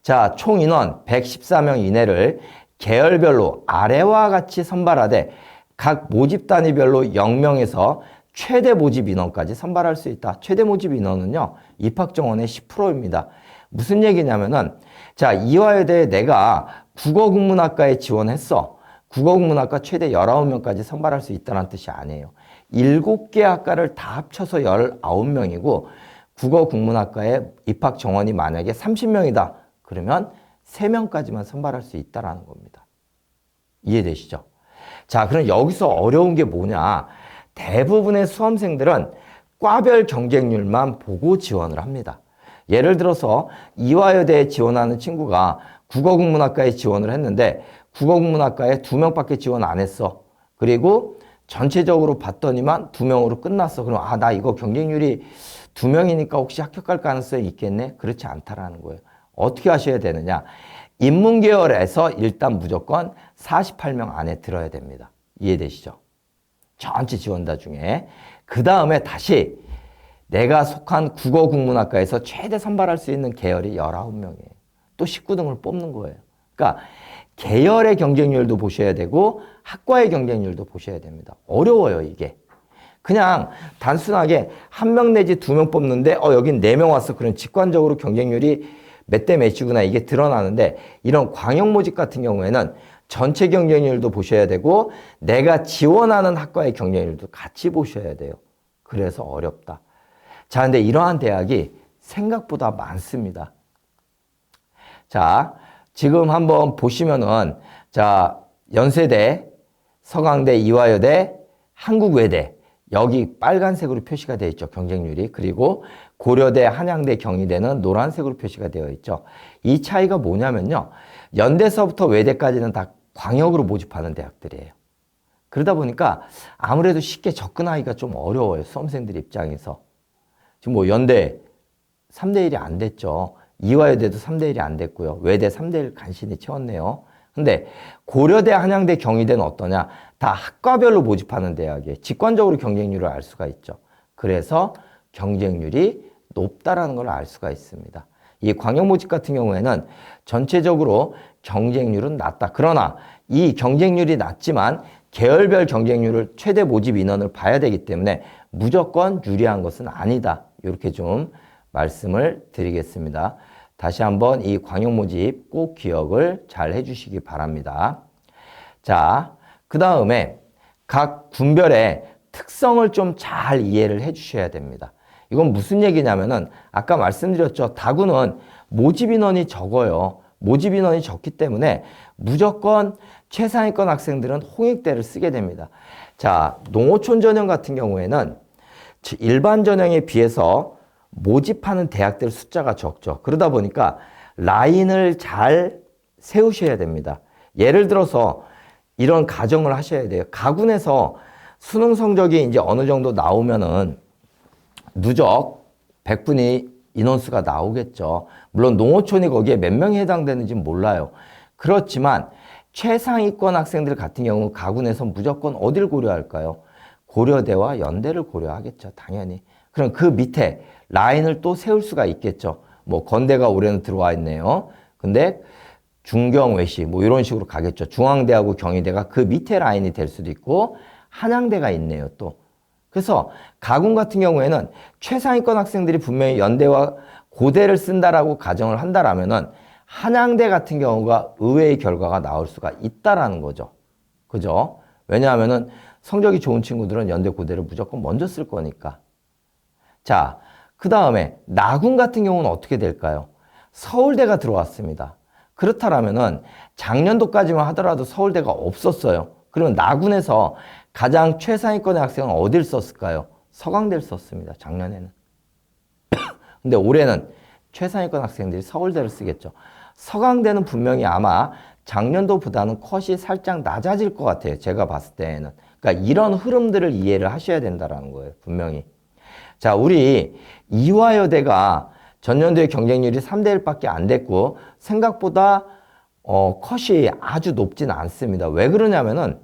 자, 총 인원 114명 이내를 계열별로 아래와 같이 선발하되 각 모집 단위별로 0명에서 최대 모집 인원까지 선발할 수 있다. 최대 모집 인원은요, 입학 정원의 10%입니다. 무슨 얘기냐면은, 자, 이화여대에 내가 국어국문학과에 지원했어. 국어국문학과 최대 19명까지 선발할 수 있다는 뜻이 아니에요. 7개 학과를 다 합쳐서 19명이고, 국어국문학과의 입학 정원이 만약에 30명이다. 그러면 3명까지만 선발할 수 있다는 겁니다. 이해되시죠? 자, 그럼 여기서 어려운 게 뭐냐? 대부분의 수험생들은 과별 경쟁률만 보고 지원을 합니다. 예를 들어서 이화여대에 지원하는 친구가 국어국문학과에 지원을 했는데 국어국문학과에 2명밖에 지원 안 했어. 그리고 전체적으로 봤더니만 2명으로 끝났어. 그럼 나 이거 경쟁률이 2명이니까 혹시 합격할 가능성이 있겠네? 그렇지 않다라는 거예요. 어떻게 하셔야 되느냐? 인문계열에서 일단 무조건 48명 안에 들어야 됩니다. 이해되시죠? 전체 지원자 중에. 그 다음에 다시 내가 속한 국어국문학과에서 최대 선발할 수 있는 계열이 19명이에요. 또 19등을 뽑는 거예요. 그러니까 계열의 경쟁률도 보셔야 되고 학과의 경쟁률도 보셔야 됩니다. 어려워요, 이게. 그냥 단순하게 1명 내지 2명 뽑는데 여긴 4명 왔어. 그럼 직관적으로 경쟁률이 몇 대 몇이구나 이게 드러나는데 이런 광역 모집 같은 경우에는 전체 경쟁률도 보셔야 되고 내가 지원하는 학과의 경쟁률도 같이 보셔야 돼요. 그래서 어렵다. 자, 근데 이러한 대학이 생각보다 많습니다. 자, 지금 한번 보시면은 자, 연세대, 서강대, 이화여대, 한국외대 여기 빨간색으로 표시가 되어 있죠. 경쟁률이. 그리고 고려대, 한양대, 경희대는 노란색으로 표시가 되어 있죠. 이 차이가 뭐냐면요. 연대서부터 외대까지는 다 광역으로 모집하는 대학들이에요. 그러다 보니까 아무래도 쉽게 접근하기가 좀 어려워요. 수험생들 입장에서. 지금 뭐 연대 3대 1이 안 됐죠. 이화여대도 3대 1이 안 됐고요. 외대 3대 1 간신히 채웠네요. 근데 고려대, 한양대, 경희대는 어떠냐? 다 학과별로 모집하는 대학이에요. 직관적으로 경쟁률을 알 수가 있죠. 그래서 경쟁률이 높다라는 걸 알 수가 있습니다. 이 광역 모집 같은 경우에는 전체적으로 경쟁률은 낮다. 그러나 이 경쟁률이 낮지만 계열별 경쟁률을 최대 모집 인원을 봐야 되기 때문에 무조건 유리한 것은 아니다. 이렇게 좀 말씀을 드리겠습니다. 다시 한번 이 광역 모집 꼭 기억을 잘 해주시기 바랍니다. 자, 그 다음에 각 군별의 특성을 좀 잘 이해를 해주셔야 됩니다. 이건 무슨 얘기냐면은 아까 말씀드렸죠. 다구는 모집 인원이 적어요. 모집 인원이 적기 때문에 무조건 최상위권 학생들은 홍익대를 쓰게 됩니다. 자, 농어촌 전형 같은 경우에는 일반 전형에 비해서 모집하는 대학들 숫자가 적죠. 그러다 보니까 라인을 잘 세우셔야 됩니다. 예를 들어서 이런 가정을 하셔야 돼요. 가군에서 수능 성적이 이제 어느 정도 나오면은 누적 100분위 인원수가 나오겠죠. 물론 농어촌이 거기에 몇 명이 해당되는지 몰라요. 그렇지만 최상위권 학생들 같은 경우 가군에서 무조건 어딜 고려할까요? 고려대와 연대를 고려하겠죠. 당연히. 그럼 그 밑에 라인을 또 세울 수가 있겠죠. 뭐 건대가 올해는 들어와 있네요. 근데 중경외시 뭐 이런 식으로 가겠죠. 중앙대하고 경희대가 그 밑에 라인이 될 수도 있고 한양대가 있네요. 또. 그래서 가군 같은 경우에는 최상위권 학생들이 분명히 연대와 고대를 쓴다라고 가정을 한다라면은 한양대 같은 경우가 의외의 결과가 나올 수가 있다라는 거죠. 그죠? 왜냐하면은 성적이 좋은 친구들은 연대 고대를 무조건 먼저 쓸 거니까. 자, 그 다음에 나군 같은 경우는 어떻게 될까요? 서울대가 들어왔습니다. 그렇다면은 작년도까지만 하더라도 서울대가 없었어요. 그러면 나군에서 가장 최상위권의 학생은 어딜 썼을까요? 서강대를 썼습니다. 작년에는. 근데 올해는 최상위권 학생들이 서울대를 쓰겠죠. 서강대는 분명히 아마 작년도보다는 컷이 살짝 낮아질 것 같아요. 제가 봤을 때에는. 그러니까 이런 흐름들을 이해를 하셔야 된다는 거예요. 분명히. 자, 우리 이화여대가 전년도에 경쟁률이 3대 1밖에 안 됐고 생각보다 컷이 아주 높진 않습니다. 왜 그러냐면은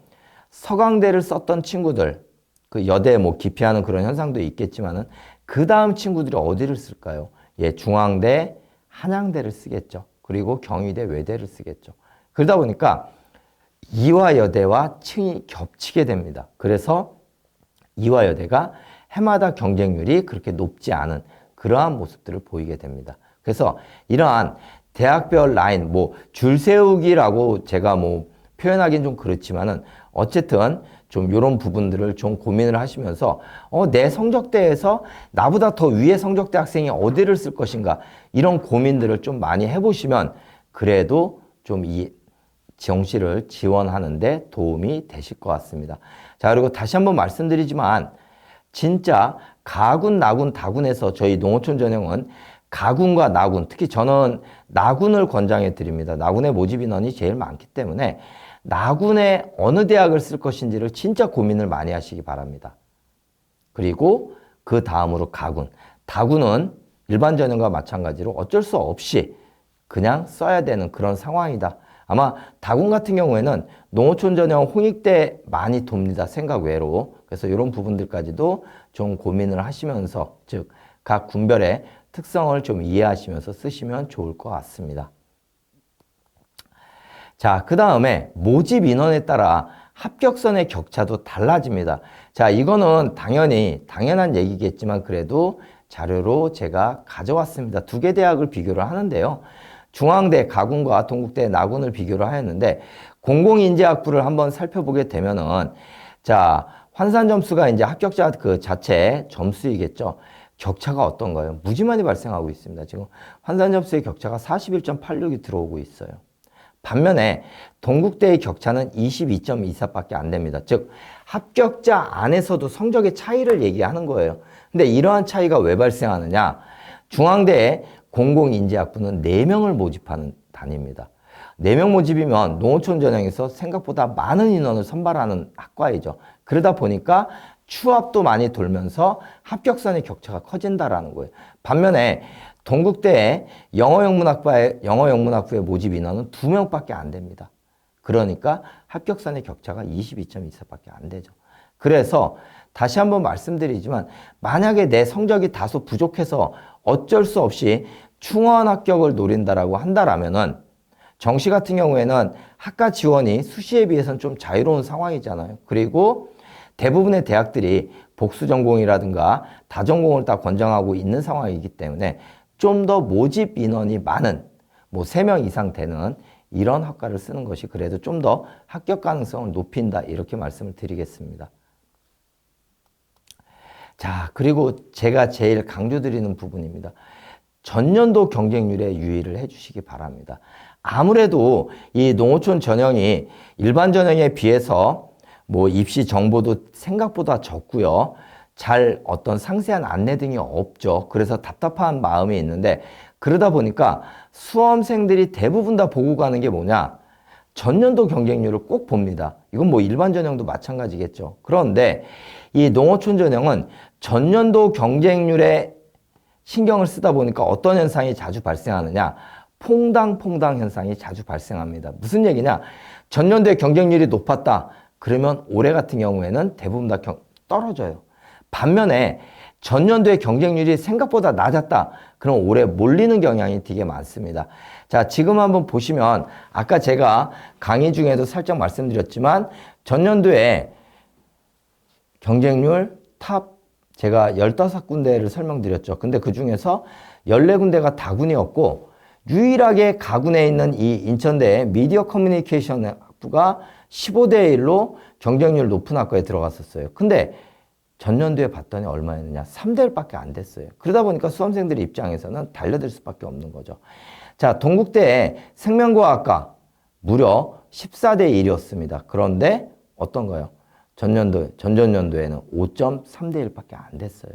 서강대를 썼던 친구들, 그 여대 뭐 기피하는 그런 현상도 있겠지만은 그 다음 친구들이 어디를 쓸까요? 예, 중앙대, 한양대를 쓰겠죠. 그리고 경희대, 외대를 쓰겠죠. 그러다 보니까 이화여대와 층이 겹치게 됩니다. 그래서 이화여대가 해마다 경쟁률이 그렇게 높지 않은 그러한 모습들을 보이게 됩니다. 그래서 이러한 대학별 라인, 뭐 줄 세우기라고 제가 뭐 표현하기는 좀 그렇지만은 어쨌든 좀 이런 부분들을 좀 고민을 하시면서 내 성적대에서 나보다 더 위의 성적대 학생이 어디를 쓸 것인가 이런 고민들을 좀 많이 해보시면 그래도 좀 이 정시를 지원하는데 도움이 되실 것 같습니다. 자, 그리고 다시 한번 말씀드리지만 진짜 가군, 나군, 다군에서 저희 농어촌 전형은 가군과 나군, 특히 저는 나군을 권장해 드립니다. 나군의 모집 인원이 제일 많기 때문에 나군에 어느 대학을 쓸 것인지를 진짜 고민을 많이 하시기 바랍니다. 그리고 그 다음으로 가군. 다군은 일반 전형과 마찬가지로 어쩔 수 없이 그냥 써야 되는 그런 상황이다. 아마 다군 같은 경우에는 농어촌 전형 홍익대 많이 돕니다. 생각 외로. 그래서 이런 부분들까지도 좀 고민을 하시면서 즉 각 군별의 특성을 좀 이해하시면서 쓰시면 좋을 것 같습니다. 자, 그 다음에 모집 인원에 따라 합격선의 격차도 달라집니다. 자, 이거는 당연한 얘기겠지만 그래도 자료로 제가 가져왔습니다. 두 개 대학을 비교를 하는데요. 중앙대 가군과 동국대 나군을 비교를 하였는데 공공인재학부를 한번 살펴보게 되면은 자, 환산 점수가 이제 합격자 그 자체 점수이겠죠. 격차가 어떤가요? 무지 많이 발생하고 있습니다. 지금 환산 점수의 격차가 41.86이 들어오고 있어요. 반면에 동국대의 격차는 22.24밖에 안 됩니다. 즉 합격자 안에서도 성적의 차이를 얘기하는 거예요. 근데 이러한 차이가 왜 발생하느냐? 중앙대의 공공인재학부는 4명을 모집하는 단위입니다. 4명 모집이면 농어촌 전형에서 생각보다 많은 인원을 선발하는 학과이죠. 그러다 보니까 추합도 많이 돌면서 합격선의 격차가 커진다라는 거예요. 반면에 동국대의 영어영문학부의 모집 인원은 2명밖에 안 됩니다. 그러니까 합격선의 격차가 22.24밖에 안 되죠. 그래서 다시 한번 말씀드리지만 만약에 내 성적이 다소 부족해서 어쩔 수 없이 충원 합격을 노린다라고 한다라면은 정시 같은 경우에는 학과 지원이 수시에 비해서는 좀 자유로운 상황이잖아요. 그리고 대부분의 대학들이 복수 전공이라든가 다전공을 다 권장하고 있는 상황이기 때문에 좀 더 모집 인원이 많은 뭐 3명 이상 되는 이런 학과를 쓰는 것이 그래도 좀 더 합격 가능성을 높인다 이렇게 말씀을 드리겠습니다. 자, 그리고 제가 제일 강조드리는 부분입니다. 전년도 경쟁률에 유의를 해주시기 바랍니다. 아무래도 이 농어촌 전형이 일반 전형에 비해서 뭐 입시 정보도 생각보다 적고요. 잘 어떤 상세한 안내 등이 없죠. 그래서 답답한 마음이 있는데 그러다 보니까 수험생들이 대부분 다 보고 가는 게 뭐냐? 전년도 경쟁률을 꼭 봅니다. 이건 뭐 일반 전형도 마찬가지겠죠. 그런데 이 농어촌 전형은 전년도 경쟁률에 신경을 쓰다 보니까 어떤 현상이 자주 발생하느냐? 퐁당퐁당 현상이 자주 발생합니다. 무슨 얘기냐? 전년도에 경쟁률이 높았다. 그러면 올해 같은 경우에는 대부분 다 떨어져요. 반면에 전년도에 경쟁률이 생각보다 낮았다. 그럼 올해 몰리는 경향이 되게 많습니다. 자, 지금 한번 보시면 아까 제가 강의 중에도 살짝 말씀드렸지만 전년도에 경쟁률 탑 제가 15군데를 설명드렸죠. 근데 그 중에서 14군데가 다군이었고 유일하게 가군에 있는 이 인천대의 미디어 커뮤니케이션 학부가 15대 1로 경쟁률 높은 학과에 들어갔었어요. 근데 전년도에 봤더니 얼마였느냐? 3대 1밖에 안 됐어요. 그러다 보니까 수험생들 입장에서는 달려들 수밖에 없는 거죠. 자, 동국대의 생명과학과 무려 14대 1이었습니다. 그런데 어떤가요? 전전년도에는 5.3대 1밖에 안 됐어요.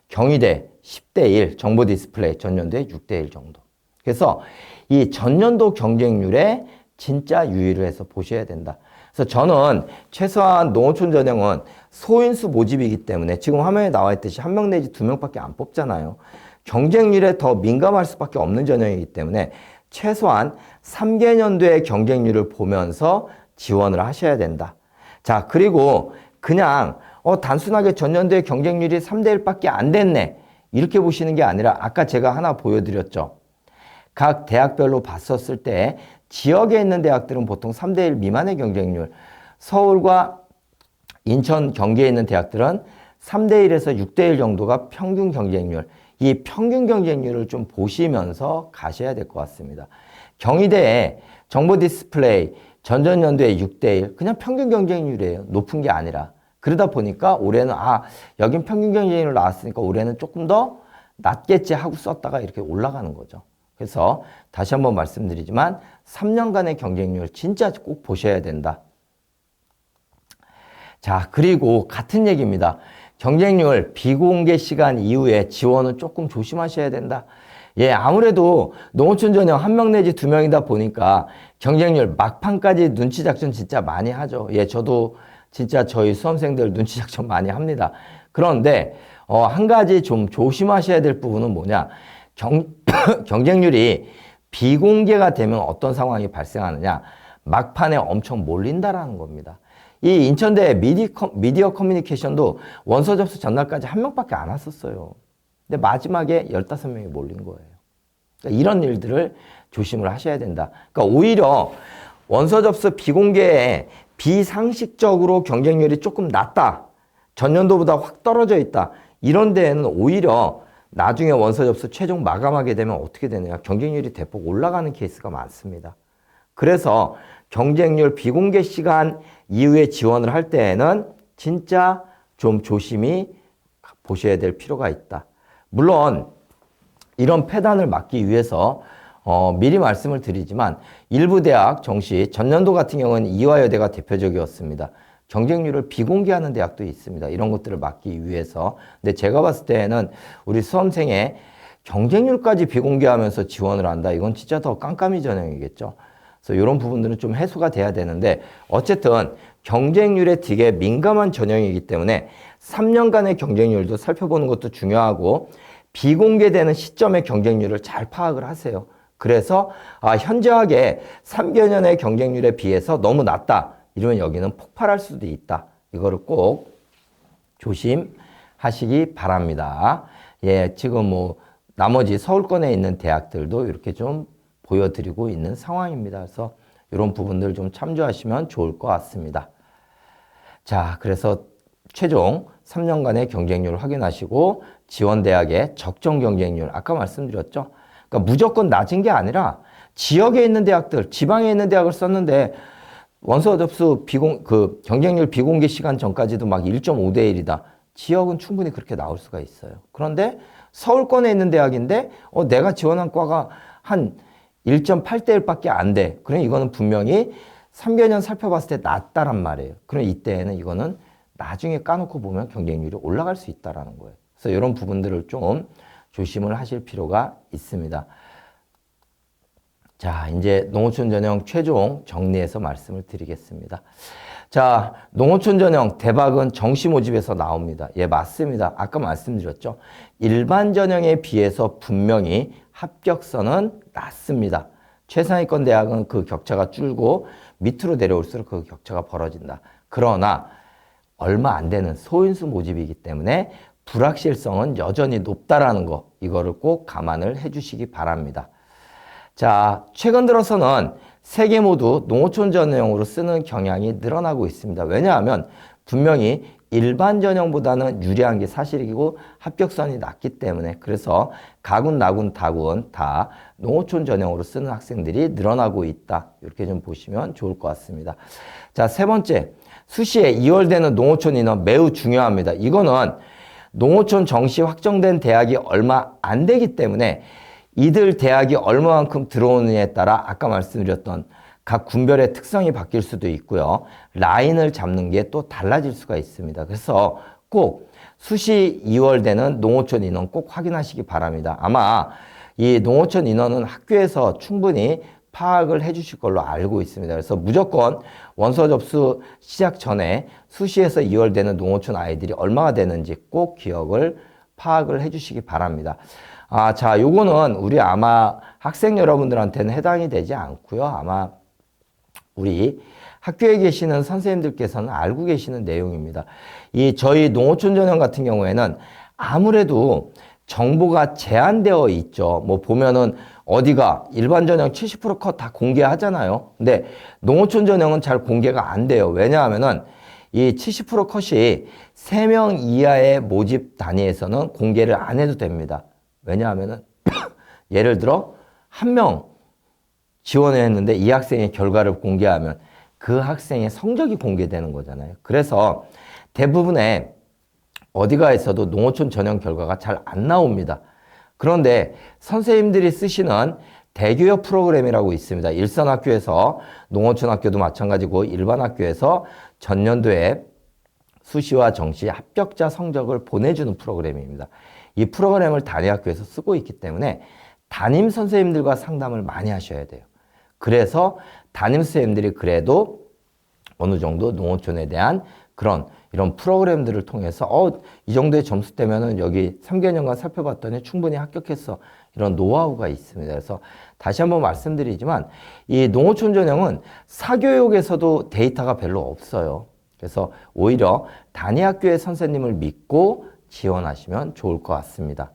경희대 10대 1, 정보 디스플레이 전년도에 6대 1 정도. 그래서 이 전년도 경쟁률에 진짜 유의를 해서 보셔야 된다. 그래서 저는 최소한 농어촌 전형은 소인수 모집이기 때문에 지금 화면에 나와 있듯이 한 명 내지 두 명밖에 안 뽑잖아요. 경쟁률에 더 민감할 수밖에 없는 전형이기 때문에 최소한 3개년도의 경쟁률을 보면서 지원을 하셔야 된다. 자, 그리고 그냥 단순하게 전년도의 경쟁률이 3대 1밖에 안 됐네. 이렇게 보시는 게 아니라 아까 제가 하나 보여드렸죠. 각 대학별로 봤었을 때 지역에 있는 대학들은 보통 3대 1 미만의 경쟁률, 서울과 인천, 경기에 있는 대학들은 3대 1에서 6대 1 정도가 평균 경쟁률, 이 평균 경쟁률을 좀 보시면서 가셔야 될 것 같습니다. 경희대의 정보 디스플레이 전전년도에 6대 1, 그냥 평균 경쟁률이에요. 높은 게 아니라. 그러다 보니까 올해는 여긴 평균 경쟁률 나왔으니까 올해는 조금 더 낮겠지 하고 썼다가 이렇게 올라가는 거죠. 그래서 다시 한번 말씀드리지만 3년간의 경쟁률 진짜 꼭 보셔야 된다. 자, 그리고 같은 얘기입니다. 경쟁률 비공개 시간 이후에 지원은 조금 조심하셔야 된다. 예, 아무래도 농어촌 전형 한 명 내지 두 명이다 보니까 경쟁률 막판까지 눈치 작전 진짜 많이 하죠. 예, 저도 진짜 저희 수험생들 눈치 작전 많이 합니다. 그런데 한 가지 좀 조심하셔야 될 부분은 뭐냐? 경쟁률이 비공개가 되면 어떤 상황이 발생하느냐? 막판에 엄청 몰린다라는 겁니다. 이 인천대 미디어 커뮤니케이션도 원서 접수 전날까지 한 명밖에 안 왔었어요. 근데 마지막에 15명이 몰린 거예요. 그러니까 이런 일들을 조심을 하셔야 된다. 그러니까 오히려 원서 접수 비공개에 비상식적으로 경쟁률이 조금 낮다. 전년도보다 확 떨어져 있다. 이런 데에는 오히려 나중에 원서 접수 최종 마감하게 되면 어떻게 되느냐. 경쟁률이 대폭 올라가는 케이스가 많습니다. 그래서 경쟁률 비공개 시간 이후에 지원을 할 때에는 진짜 좀 조심히 보셔야 될 필요가 있다. 물론 이런 폐단을 막기 위해서 미리 말씀을 드리지만 일부 대학 정시 전년도 같은 경우는 이화여대가 대표적이었습니다. 경쟁률을 비공개하는 대학도 있습니다. 이런 것들을 막기 위해서. 근데 제가 봤을 때는 우리 수험생의 경쟁률까지 비공개하면서 지원을 한다. 이건 진짜 더 깜깜이 전형이겠죠. 그래서 이런 부분들은 좀 해소가 돼야 되는데 어쨌든 경쟁률에 되게 민감한 전형이기 때문에 3년간의 경쟁률도 살펴보는 것도 중요하고 비공개되는 시점의 경쟁률을 잘 파악을 하세요. 그래서 현저하게 3개년의 경쟁률에 비해서 너무 낮다. 이러면 여기는 폭발할 수도 있다. 이거를 꼭 조심하시기 바랍니다. 예, 지금 나머지 서울권에 있는 대학들도 이렇게 좀 보여드리고 있는 상황입니다. 그래서 이런 부분들 좀 참조하시면 좋을 것 같습니다. 자, 그래서 최종 3년간의 경쟁률을 확인하시고 지원대학의 적정 경쟁률, 아까 말씀드렸죠. 그러니까 무조건 낮은 게 아니라 지역에 있는 대학들, 지방에 있는 대학을 썼는데 원서 접수 경쟁률 비공개 시간 전까지도 막 1.5대 1이다. 지역은 충분히 그렇게 나올 수가 있어요. 그런데 서울권에 있는 대학인데 내가 지원한 과가 한 1.8대 1밖에 안 돼. 그럼 이거는 분명히 3개년 살펴봤을 때 낮다란 말이에요. 그럼 이때는 이거는 나중에 까놓고 보면 경쟁률이 올라갈 수 있다라는 거예요. 그래서 이런 부분들을 좀 조심을 하실 필요가 있습니다. 자, 이제 농어촌 전형 최종 정리해서 말씀을 드리겠습니다. 자, 농어촌 전형 대박은 정시 모집에서 나옵니다. 예, 맞습니다. 아까 말씀드렸죠. 일반 전형에 비해서 분명히 합격선은 낮습니다. 최상위권 대학은 그 격차가 줄고 밑으로 내려올수록 그 격차가 벌어진다. 그러나 얼마 안 되는 소인수 모집이기 때문에 불확실성은 여전히 높다라는 거, 이거를 꼭 감안을 해주시기 바랍니다. 자, 최근 들어서는 세 개 모두 농어촌 전형으로 쓰는 경향이 늘어나고 있습니다. 왜냐하면 분명히 일반 전형보다는 유리한 게 사실이고 합격선이 낮기 때문에, 그래서 가군, 나군, 다군 다 농어촌 전형으로 쓰는 학생들이 늘어나고 있다. 이렇게 좀 보시면 좋을 것 같습니다. 자, 세 번째, 수시에 2월 되는 농어촌 인원 매우 중요합니다. 이거는 농어촌 정시 확정된 대학이 얼마 안 되기 때문에 이들 대학이 얼마만큼 들어오느냐에 따라 아까 말씀드렸던 각 군별의 특성이 바뀔 수도 있고요. 라인을 잡는 게 또 달라질 수가 있습니다. 그래서 꼭 수시 2월 되는 농어촌 인원 꼭 확인하시기 바랍니다. 아마 이 농어촌 인원은 학교에서 충분히 파악을 해 주실 걸로 알고 있습니다. 그래서 무조건 원서 접수 시작 전에 수시에서 2월 되는 농어촌 아이들이 얼마가 되는지 꼭 기억을 파악을 해 주시기 바랍니다. 자, 요거는 우리 아마 학생 여러분들한테는 해당이 되지 않고요. 아마 우리 학교에 계시는 선생님들께서는 알고 계시는 내용입니다. 저희 농어촌 전형 같은 경우에는 아무래도 정보가 제한되어 있죠. 뭐 보면은 어디가 일반 전형 70% 컷 다 공개하잖아요. 근데 농어촌 전형은 잘 공개가 안 돼요. 왜냐하면은 이 70% 컷이 3명 이하의 모집 단위에서는 공개를 안 해도 됩니다. 왜냐하면은 예를 들어 1명 지원을 했는데 이 학생의 결과를 공개하면 그 학생의 성적이 공개되는 거잖아요. 그래서 대부분의 어디가 있어도 농어촌 전형 결과가 잘 안 나옵니다. 그런데 선생님들이 쓰시는 대교역 프로그램이라고 있습니다. 일선 학교에서 농어촌 학교도 마찬가지고 일반 학교에서 전년도에 수시와 정시 합격자 성적을 보내주는 프로그램입니다. 이 프로그램을 단위 학교에서 쓰고 있기 때문에 담임 선생님들과 상담을 많이 하셔야 돼요. 그래서 담임 선생님들이 그래도 어느 정도 농어촌에 대한 이런 프로그램들을 통해서 이 정도의 점수 되면은 여기 3개년간 살펴봤더니 충분히 합격했어. 이런 노하우가 있습니다. 그래서 다시 한번 말씀드리지만 이 농어촌 전형은 사교육에서도 데이터가 별로 없어요. 그래서 오히려 단위 학교의 선생님을 믿고 지원하시면 좋을 것 같습니다.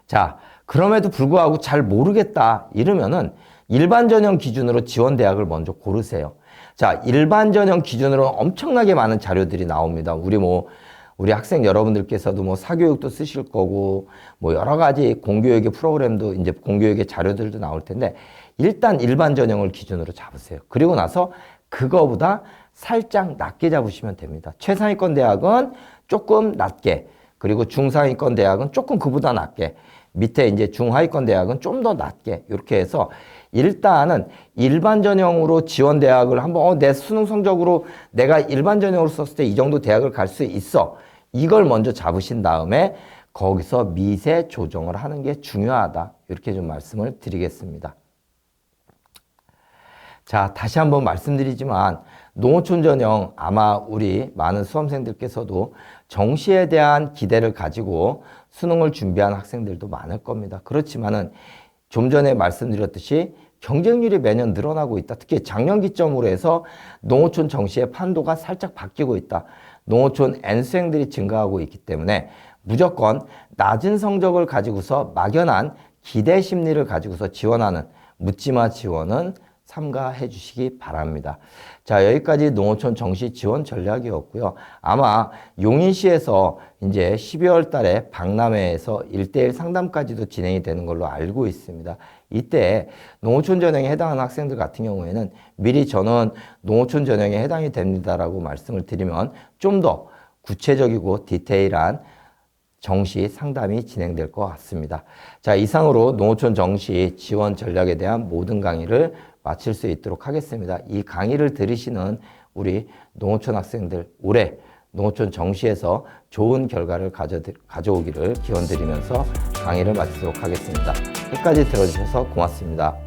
자, 그럼에도 불구하고 잘 모르겠다 이러면은 일반 전형 기준으로 지원 대학을 먼저 고르세요. 자, 일반 전형 기준으로 엄청나게 많은 자료들이 나옵니다. 우리 학생 여러분들께서도 사교육도 쓰실 거고, 여러 가지 공교육의 프로그램도 이제 공교육의 자료들도 나올 텐데, 일단 일반 전형을 기준으로 잡으세요. 그리고 나서 그거보다 살짝 낮게 잡으시면 됩니다. 최상위권 대학은 조금 낮게, 그리고 중상위권 대학은 조금 그보다 낮게, 밑에 이제 중하위권 대학은 좀 더 낮게, 이렇게 해서 일단은 일반 전형으로 지원 대학을 한번 내 수능 성적으로 내가 일반 전형으로 썼을 때 이 정도 대학을 갈 수 있어. 이걸 먼저 잡으신 다음에 거기서 미세 조정을 하는 게 중요하다. 이렇게 좀 말씀을 드리겠습니다. 자, 다시 한번 말씀드리지만 농어촌 전형 아마 우리 많은 수험생들께서도 정시에 대한 기대를 가지고 수능을 준비한 학생들도 많을 겁니다. 그렇지만은 좀 전에 말씀드렸듯이 경쟁률이 매년 늘어나고 있다. 특히 작년 기점으로 해서 농어촌 정시의 판도가 살짝 바뀌고 있다. 농어촌 N수생들이 증가하고 있기 때문에 무조건 낮은 성적을 가지고서 막연한 기대 심리를 가지고서 지원하는 묻지마 지원은 삼가해 주시기 바랍니다. 자, 여기까지 농어촌 정시 지원 전략이었고요. 아마 용인시에서 이제 12월 달에 박람회에서 1:1 상담까지도 진행이 되는 걸로 알고 있습니다. 이때 농어촌 전형에 해당하는 학생들 같은 경우에는 미리 저는 농어촌 전형에 해당이 됩니다라고 말씀을 드리면 좀 더 구체적이고 디테일한 정시 상담이 진행될 것 같습니다. 자, 이상으로 농어촌 정시 지원 전략에 대한 모든 강의를 마칠 수 있도록 하겠습니다. 이 강의를 들으시는 우리 농어촌 학생들 올해 농어촌 정시에서 좋은 결과를 가져오기를 기원드리면서 강의를 마치도록 하겠습니다. 끝까지 들어주셔서 고맙습니다.